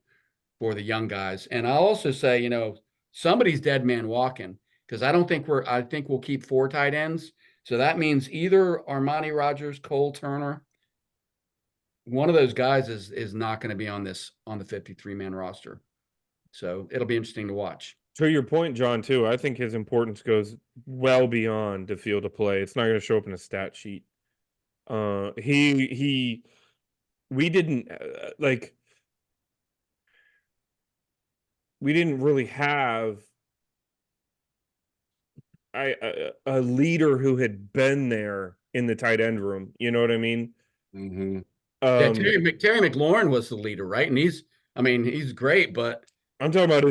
for the young guys. And I'll also say, somebody's dead man walking because I think we'll keep 4 tight ends. So that means either Armani Rogers, Cole Turner, one of those guys is not going to be on the 53-man roster. So it'll be interesting to watch. To your point, John, too, I think his importance goes well beyond the field of play. It's not going to show up in a stat sheet. We didn't really have a leader who had been there in the tight end room. You know what I mean? Mm-hmm. Terry McLaurin was the leader, right? And he's great, but I'm talking about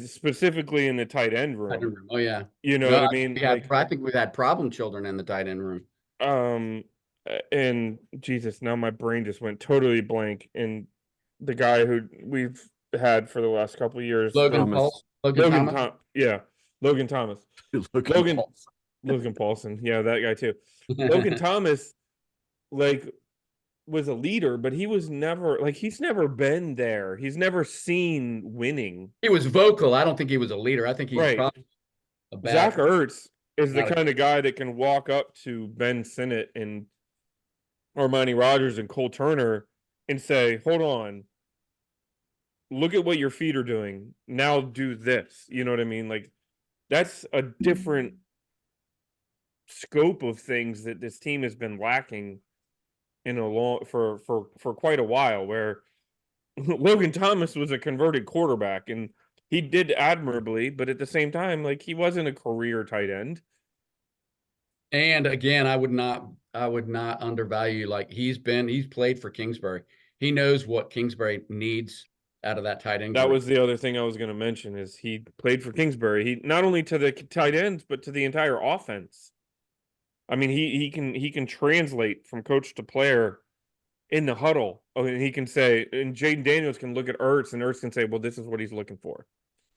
specifically in the tight end room. Oh yeah, you know what I mean? I think we've had problem children in the tight end room. And Jesus, now my brain just went totally blank. And the guy who we've had for the last couple of years, Logan Thomas. Logan Thomas. Logan Paulson. Yeah, that guy too. Logan Thomas, was a leader, but he was never he's never been there. He's never seen winning. He was vocal. I don't think he was a leader. I think he's probably a bad. Zach Ertz is the kind of guy that can walk up to Ben Sinnott and Armani Rogers and Cole Turner and say, "Hold on, look at what your feet are doing. Now do this." You know what I mean? That's a different scope of things that this team has been lacking in for quite a while, where Logan Thomas was a converted quarterback and he did admirably, but at the same time, he wasn't a career tight end. And again, I would not undervalue, he's played for Kingsbury. He knows what Kingsbury needs out of that tight end. That was the other thing I was going to mention is he played for Kingsbury. He not only to the tight ends, but to the entire offense. I mean, he can translate from coach to player in the huddle. Oh, and he can say, and Jaden Daniels can look at Ertz, and Ertz can say, well, this is what he's looking for,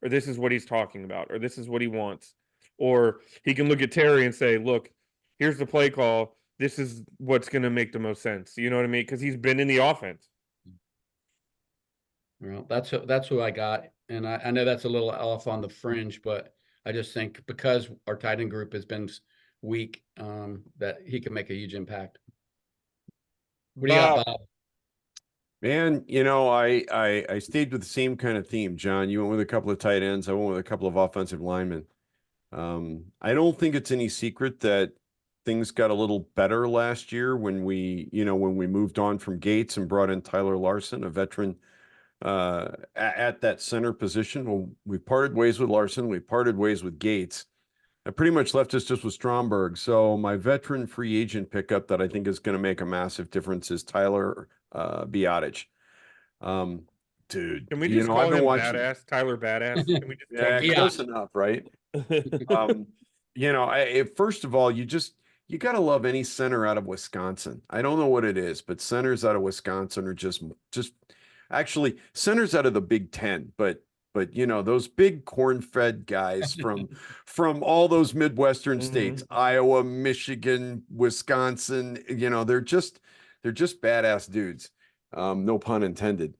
or this is what he's talking about, or this is what he wants. Or he can look at Terry and say, look, here's the play call. This is what's going to make the most sense. You know what I mean? Because he's been in the offense. Well, that's who I got. And I know that's a little off on the fringe, but I just think because our tight end group has been weak, that he can make a huge impact. What do you got, Bob? Man, you know, I stayed with the same kind of theme, John. You went with a couple of tight ends. I went with a couple of offensive linemen. I don't think it's any secret that things got a little better last year when we moved on from Gates and brought in Tyler Larson, a veteran, at that center position. Well, we parted ways with Larson. We parted ways with Gates. That pretty much left us just with Stromberg. So my veteran free agent pickup that I think is going to make a massive difference is Tyler Biadasz. Dude, Can we just call I've been him watching Badass, Tyler Badass? Can we just yeah, Yeah. close enough, right? First of all, you gotta love any center out of Wisconsin. I don't know what it is, but centers out of Wisconsin are just actually centers out of the Big Ten, but those big corn-fed guys from all those Midwestern states, Iowa, Michigan, Wisconsin, they're just badass dudes. No pun intended.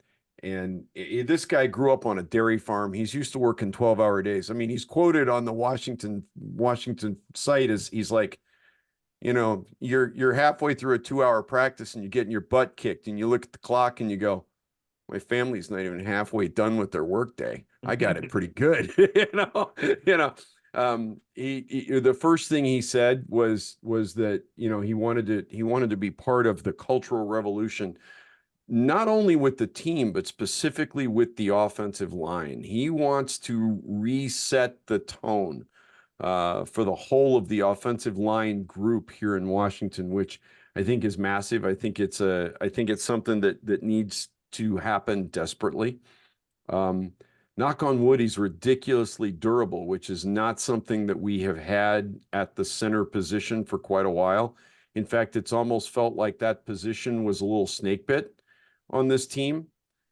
And this guy grew up on a dairy farm. He's used to working 12-hour days. I mean, he's quoted on the Washington site as he's like, you're halfway through a 2-hour practice and you're getting your butt kicked, and you look at the clock and you go, my family's not even halfway done with their workday. I got it pretty good. The first thing he said was that, he wanted to be part of the cultural revolution, not only with the team, but specifically with the offensive line. He wants to reset the tone for the whole of the offensive line group here in Washington, which I think is massive. I think it's something that needs to happen desperately. Knock on wood, he's ridiculously durable, which is not something that we have had at the center position for quite a while. In fact, it's almost felt like that position was a little snake bit on this team,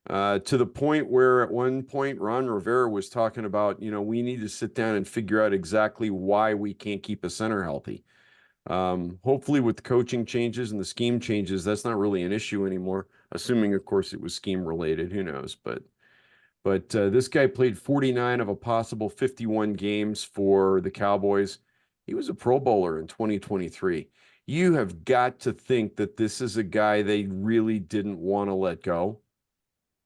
to the point where at one point Ron Rivera was talking about, we need to sit down and figure out exactly why we can't keep a center healthy. Hopefully with the coaching changes and the scheme changes, that's not really an issue anymore, assuming of course it was scheme related, who knows, but this guy played 49 of a possible 51 games for the Cowboys. He was a Pro Bowler in 2023. You have got to think that this is a guy they really didn't want to let go.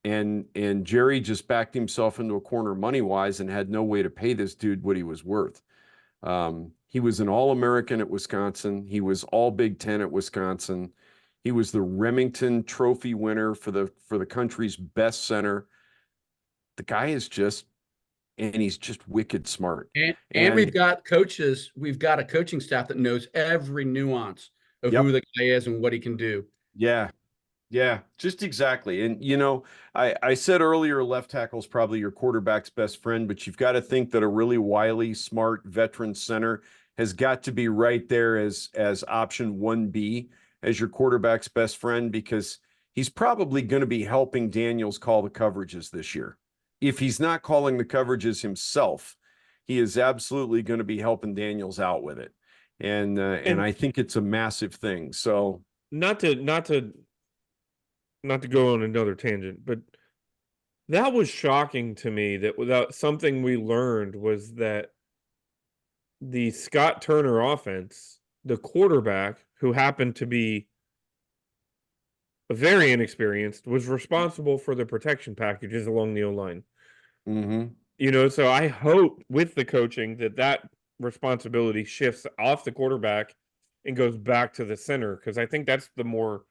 And Jerry just backed himself into a corner money-wise and had no way to pay this dude what he was worth. He was an All-American at Wisconsin. He was All Big Ten at Wisconsin. He was the Remington Trophy winner for the country's best center. The guy is he's just wicked smart. And we've got coaches, we've got a coaching staff that knows every nuance of who the guy is and what he can do. Yeah, just exactly. And, I said earlier, left tackle is probably your quarterback's best friend, but you've got to think that a really wily, smart veteran center has got to be right there as option 1B as your quarterback's best friend, because he's probably going to be helping Daniels call the coverages this year. If he's not calling the coverages himself, he is absolutely going to be helping Daniels out with it. And I think it's a massive thing. So not to go on another tangent, but that was shocking to me that without something we learned was that the Scott Turner offense, the quarterback, who happened to be very inexperienced, was responsible for the protection packages along the O-line. So I hope with the coaching that responsibility shifts off the quarterback and goes back to the center, because I think that's the more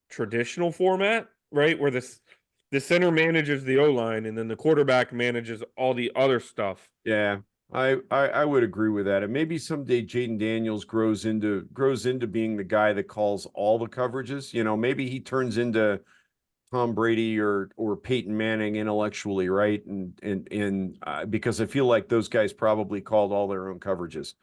traditional format, right? Where the center manages the O-line and then the quarterback manages all the other stuff. Yeah, I would agree with that. And maybe someday Jaden Daniels grows into being the guy that calls all the coverages. Maybe he turns into Tom Brady or Peyton Manning intellectually, right? And because I feel like those guys probably called all their own coverages.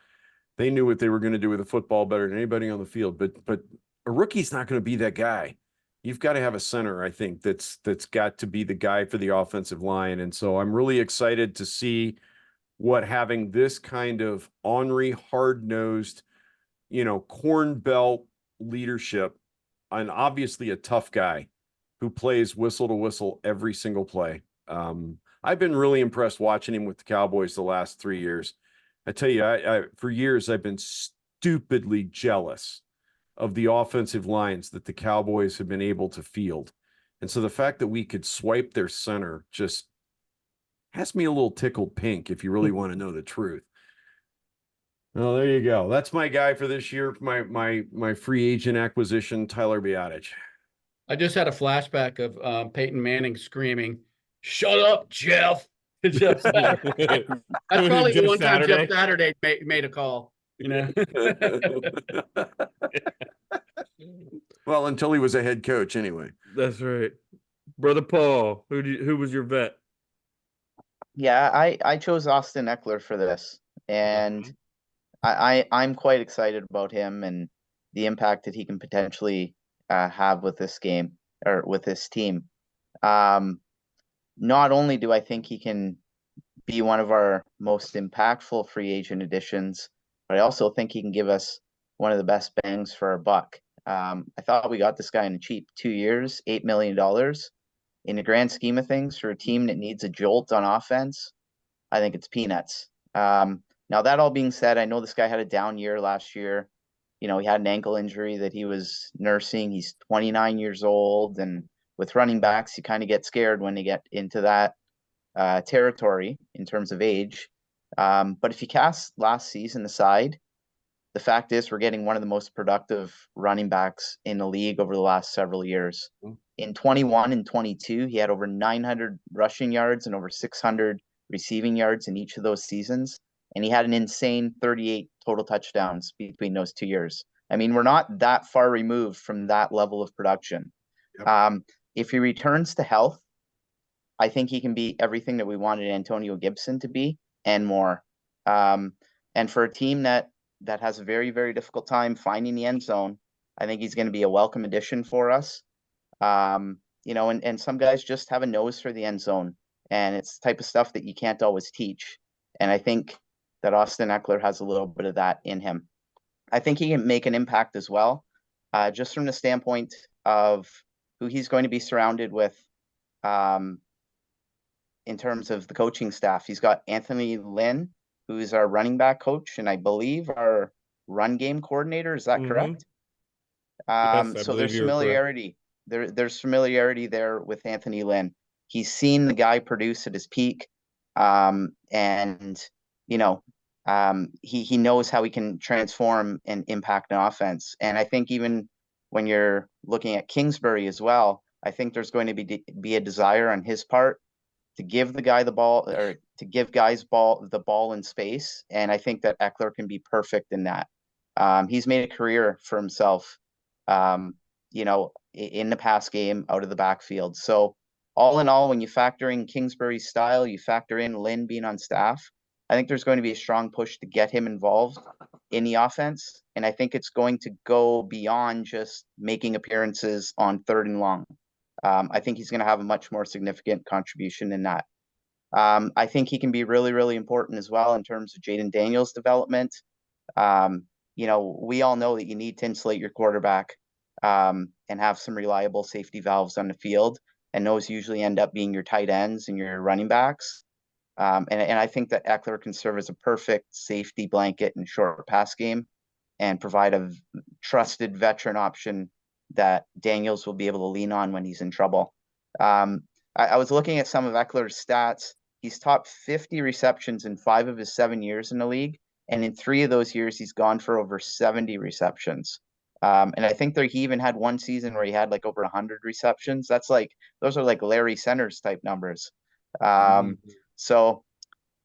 They knew what they were going to do with the football better than anybody on the field. But a rookie's not going to be that guy. you've got to have a center, I think, that's got to be the guy for the offensive line. And so I'm really excited to see what having this kind of ornery, hard-nosed, corn belt leadership, and obviously a tough guy who plays whistle to whistle every single play. I've been really impressed watching him with the Cowboys the last 3 years. I tell you, I for years I've been stupidly jealous of the offensive lines that the Cowboys have been able to field. And so the fact that we could swipe their center just has me a little tickled pink, if you really want to know the truth. Oh, there you go. That's my guy for this year. My free agent acquisition, Tyler Biadasz. I just had a flashback of Peyton Manning screaming, "Shut up, Jeff!" to Jeff Saturday. That's probably the Jeff one time Saturday? Jeff Saturday made a call. Well, until he was a head coach, anyway. That's right. Brother Paul, who was your vet? Yeah, I chose Austin Eckler for this, and I'm quite excited about him and the impact that he can potentially have with this game or with this team. Not only do I think he can be one of our most impactful free agent additions, but I also think he can give us one of the best bangs for our buck. I thought we got this guy in a cheap 2 years, $8 million. In the grand scheme of things, for a team that needs a jolt on offense, I think it's peanuts. Now, that all being said, I know this guy had a down year last year. He had an ankle injury that he was nursing. He's 29 years old. And with running backs, you kind of get scared when they get into that territory in terms of age. But if you cast last season aside, the fact is we're getting one of the most productive running backs in the league over the last several years. In 21 and 22, he had over 900 rushing yards and over 600 receiving yards in each of those seasons. And he had an insane 38 total touchdowns between those 2 years. I mean, we're not that far removed from that level of production. Yep. If he returns to health, I think he can be everything that we wanted Antonio Gibson to be and more. And for a team that has a very, very difficult time finding the end zone, I think he's going to be a welcome addition for us. And some guys just have a nose for the end zone, and it's the type of stuff that you can't always teach. And I think that Austin Eckler has a little bit of that in him. I think he can make an impact as well, just from the standpoint of who he's going to be surrounded with. In terms of the coaching staff, he's got Anthony Lynn, who is our running back coach, and I believe our run game coordinator. Is that correct? Yes, I So believe there's you're correct. familiarity. There's familiarity there with Anthony Lynn. He's seen the guy produce at his peak, and he knows how he can transform and impact an offense. And I think even when you're looking at Kingsbury as well, I think there's going to be a desire on his part to give the guy the ball, or to give guys the ball in space. And I think that Eckler can be perfect in that. He's made a career for himself, in the pass game out of the backfield. So all in all, when you factor in Kingsbury's style, you factor in Lynn being on staff, I think there's going to be a strong push to get him involved in the offense. And I think it's going to go beyond just making appearances on 3rd and long. I think he's going to have a much more significant contribution in that. I think he can be really, really important as well in terms of Jaden Daniels' development. We all know that you need to insulate your quarterback and have some reliable safety valves on the field. And those usually end up being your tight ends and your running backs. And I think that Eckler can serve as a perfect safety blanket in short pass game and provide a trusted veteran option that Daniels will be able to lean on when he's in trouble. I was looking at some of Eckler's stats. He's topped 50 receptions in 5 of his 7 years in the league. And in 3 of those years, he's gone for over 70 receptions. And I think he even had one season where he had like over 100 receptions. Those are like Larry Centers type numbers. So,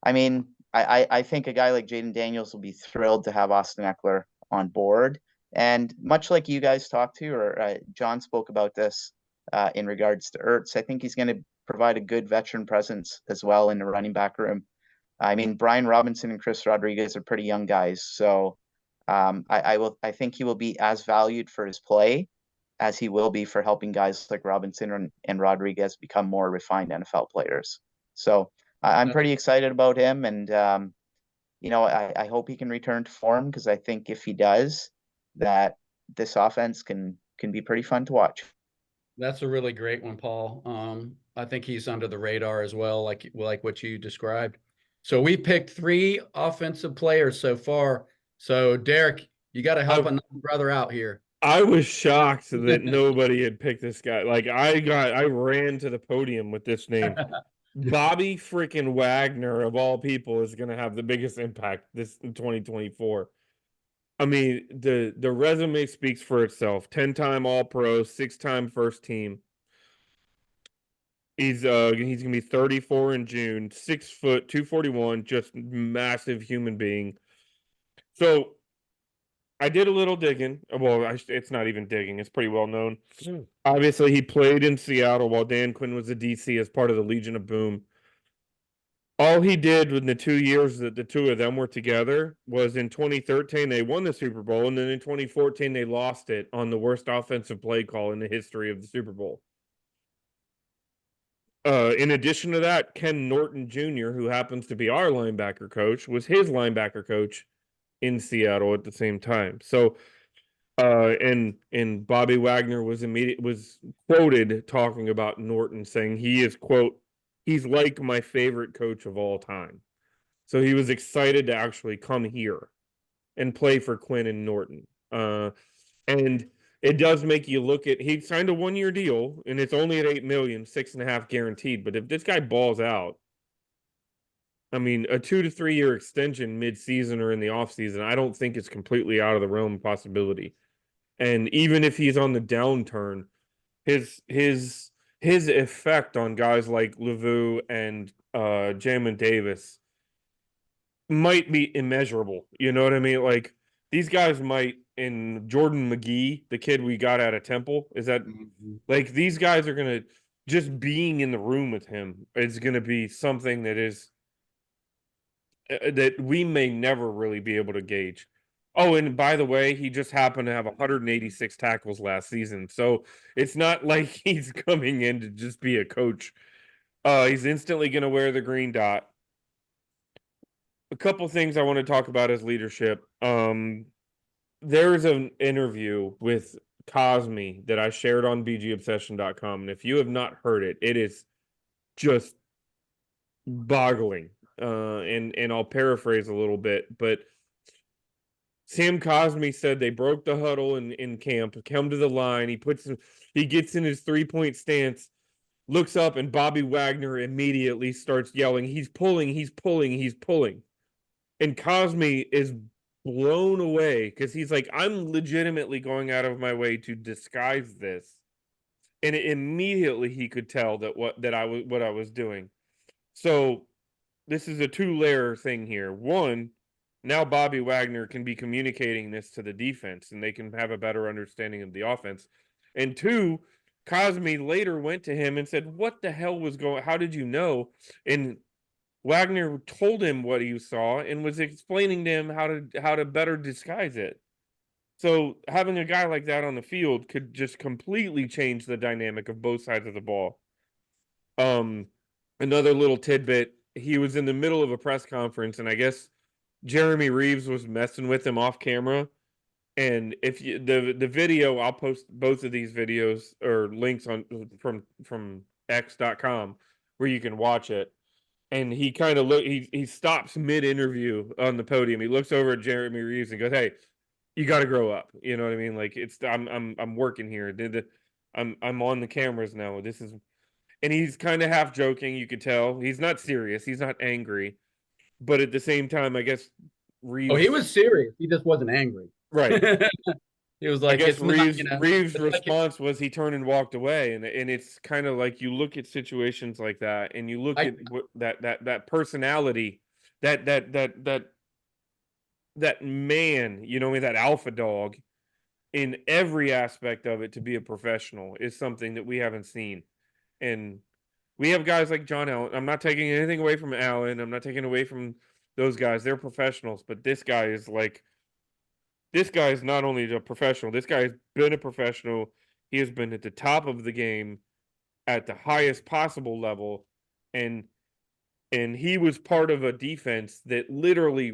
I mean, I think a guy like Jaden Daniels will be thrilled to have Austin Eckler on board. And much like you guys talked to, or John spoke about this in regards to Ertz, I think he's going to provide a good veteran presence as well in the running back room. I mean, Brian Robinson and Chris Rodriguez are pretty young guys, so I think he will be as valued for his play as he will be for helping guys like Robinson and Rodriguez become more refined NFL players. So I'm pretty excited about him, and I hope he can return to form, because I think if he does, that this offense can be pretty fun to watch. That's a really great one, Paul. I think he's under the radar as well, like what you described. So we picked 3 offensive players so far. So Derek, you got to help another brother out here. I was shocked that nobody had picked this guy. Like I ran to the podium with this name. Bobby freaking Wagner, of all people, is going to have the biggest impact this in 2024. I mean, the resume speaks for itself. 10-time All-Pro, 6-time first team. He's gonna be 34 in June, 6 foot, 241, just massive human being. So I did a little digging. Well, it's not even digging. It's pretty well known. Obviously, he played in Seattle while Dan Quinn was the DC as part of the Legion of Boom. All he did in the 2 years that the two of them were together was in 2013, they won the Super Bowl, and then in 2014, they lost it on the worst offensive play call in the history of the Super Bowl. In addition to that, Ken Norton Jr., who happens to be our linebacker coach, was his linebacker coach in Seattle at the same time. So, and Bobby Wagner was quoted talking about Norton, saying he is, quote, he's like my favorite coach of all time. So he was excited to actually come here and play for Quinn and Norton. And it does make you look at, he signed a 1-year deal and it's only at $8 million, 6.5 guaranteed. But if this guy balls out, I mean, a 2 to 3 year extension mid-season or in the offseason, I don't think it's completely out of the realm of possibility. And even if he's on the downturn, his effect on guys like Lavu and Jamin Davis might be immeasurable. You know what I mean? Like, these guys might, in Jordan McGee, the kid we got out of Temple, is that like these guys are gonna, just being in the room with him is gonna be something that is that we may never really be able to gauge. Oh, and by the way, he just happened to have 186 tackles last season, so it's not like he's coming in to just be a coach. He's instantly gonna wear the green dot. A couple things I want to talk about is leadership. There's an interview with Cosme that I shared on bgobsession.com, and if you have not heard it, it is just boggling. And I'll paraphrase a little bit, but Sam Cosme said they broke the huddle in camp, come to the line, he gets in his 3-point stance, looks up, and Bobby Wagner immediately starts yelling, he's pulling, he's pulling, he's pulling. And Cosme is blown away because he's like, I'm legitimately going out of my way to disguise this. And immediately he could tell that what I was doing. So this is a 2-layer thing here. One, now Bobby Wagner can be communicating this to the defense and they can have a better understanding of the offense. And 2, Cosme later went to him and said, what the hell was going, how did you know? And Wagner told him what he saw and was explaining to him how to better disguise it. So having a guy like that on the field could just completely change the dynamic of both sides of the ball. Another little tidbit, he was in the middle of a press conference and I guess Jeremy Reeves was messing with him off camera. And if you the video, I'll post both of these videos or links on from x.com where you can watch it. And he kind of he stops mid-interview on the podium. He looks over at Jeremy Reeves and goes, "Hey, you got to grow up." You know what I mean? Like I'm working here. I'm on the cameras now. This is, and he's kind of half joking. You could tell he's not serious. He's not angry, but at the same time, I guess Reeves. Oh, he was serious. He just wasn't angry. Right. He was I like, guess it's not, Reeves' you know, Reeves' it's like response was he turned and walked away, and it's kind of like you look at situations like that, and you look at that personality, that man, you know, that alpha dog, in every aspect of it to be a professional is something that we haven't seen, and we have guys like John Allen. I'm not taking anything away from Allen. I'm not taking away from those guys. They're professionals, but this guy is like. This guy is not only a professional, this guy has been a professional. He has been at the top of the game at the highest possible level, and he was part of a defense that literally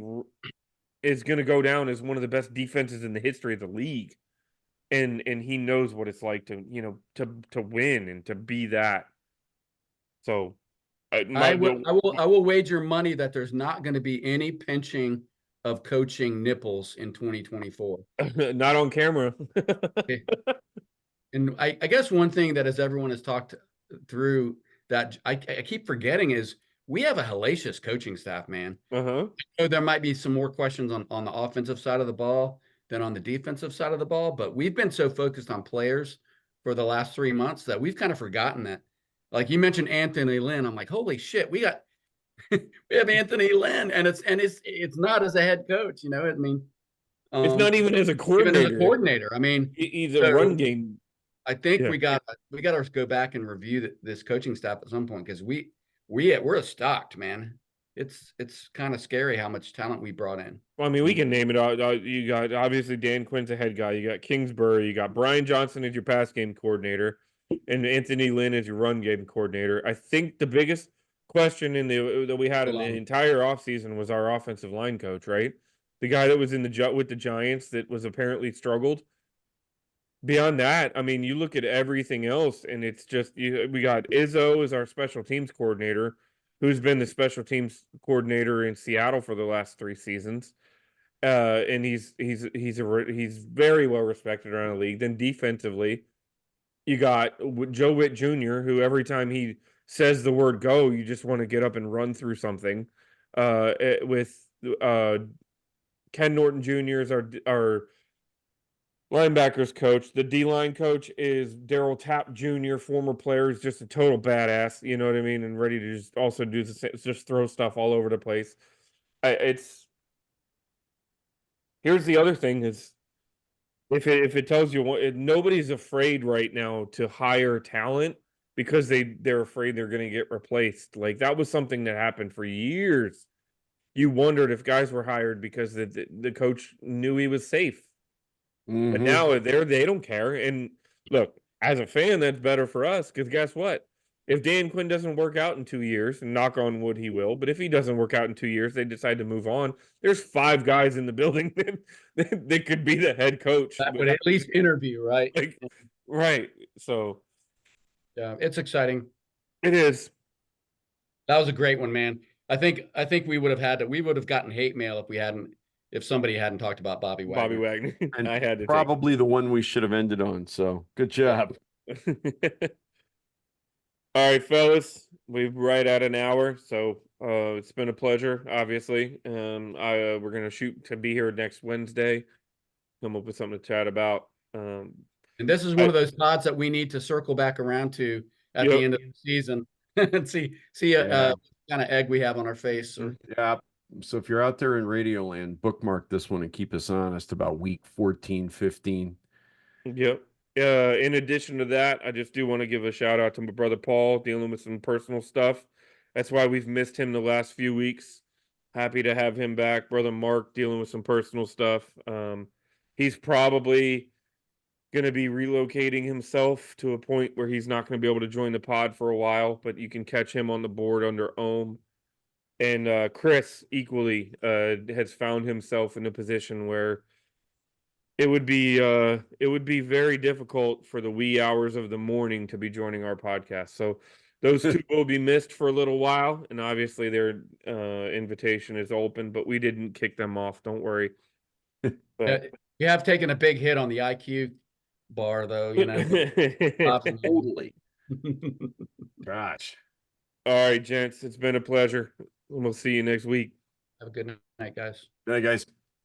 is going to go down as one of the best defenses in the history of the league. And he knows what it's like to, to win and to be that. So I will wager money that there's not going to be any pinching of coaching nipples in 2024. Not on camera. And I guess one thing that as everyone has talked through that I keep forgetting is we have a hellacious coaching staff, man. Uh-huh. So there might be some more questions on the offensive side of the ball than on the defensive side of the ball, but we've been so focused on players for the last 3 months that we've kind of forgotten that. Like you mentioned Anthony Lynn, I'm like, holy shit, we have Anthony Lynn, and it's not as a head coach, you know. I mean, It's not even as a coordinator. Even as a coordinator, I mean, he's a run game. I think Yeah. we got to go back and review this coaching staff at some point because we're stocked, man. It's kind of scary how much talent we brought in. Well, I mean, we can name it all. You got obviously Dan Quinn's a head guy. You got Kingsbury. You got Brian Johnson as your pass game coordinator, and Anthony Lynn as your run game coordinator. I think the biggest question that we had in the entire offseason was our offensive line coach, right? The guy that was in with the Giants that was apparently struggled. Beyond that, I mean, you look at everything else, and it's just we got Izzo as our special teams coordinator, who's been the special teams coordinator in Seattle for the last 3 seasons, and he's very well respected around the league. Then defensively, you got Joe Witt Jr., who every time he says the word "go," you just want to get up and run through something. With Ken Norton Jr. is our linebackers coach. The D-line coach is Daryl Tapp Jr., former player. He's just a total badass, you know what I mean, and ready to just also do just throw stuff all over the place. Here's the other thing is if it tells you what, nobody's afraid right now to hire talent because they're afraid they're going to get replaced. Like that was something that happened for years. You wondered if guys were hired because the coach knew he was safe. But now they don't care. And look, as a fan, that's better for us because guess what? If Dan Quinn doesn't work out in 2 years, and knock on wood he will, but if he doesn't work out in 2 years, they decide to move on. There's 5 guys in the building that could be the head coach. That would at least interview, right? Like, right. So yeah, it's exciting. It is. That was a great one, man. I think we would have gotten hate mail if somebody hadn't talked about Bobby Wagner. Bobby Wagner. And I had to probably the one we should have ended on. So good job. All right, fellas, we're right at an hour, so it's been a pleasure. Obviously, we're gonna shoot to be here next Wednesday. Come up with something to chat about. And this is one of those pods that we need to circle back around to at the end of the season and see what kind of egg we have on our face. Yeah. So if you're out there in Radio Land, bookmark this one and keep us honest about week 14, 15. Yep. In addition to that, I just do want to give a shout out to my brother Paul dealing with some personal stuff. That's why we've missed him the last few weeks. Happy to have him back. Brother Mark dealing with some personal stuff. He's probably going to be relocating himself to a point where he's not going to be able to join the pod for a while, but you can catch him on the board under Ohm. And Chris equally has found himself in a position where it would be very difficult for the wee hours of the morning to be joining our podcast. So those two will be missed for a little while, and obviously their invitation is open, but we didn't kick them off. Don't worry. But you have taken a big hit on the IQ bar, though. You know, Totally. Gosh. All right, gents, it's been a pleasure. We'll see you next week. Have a good night, guys. Good night, guys.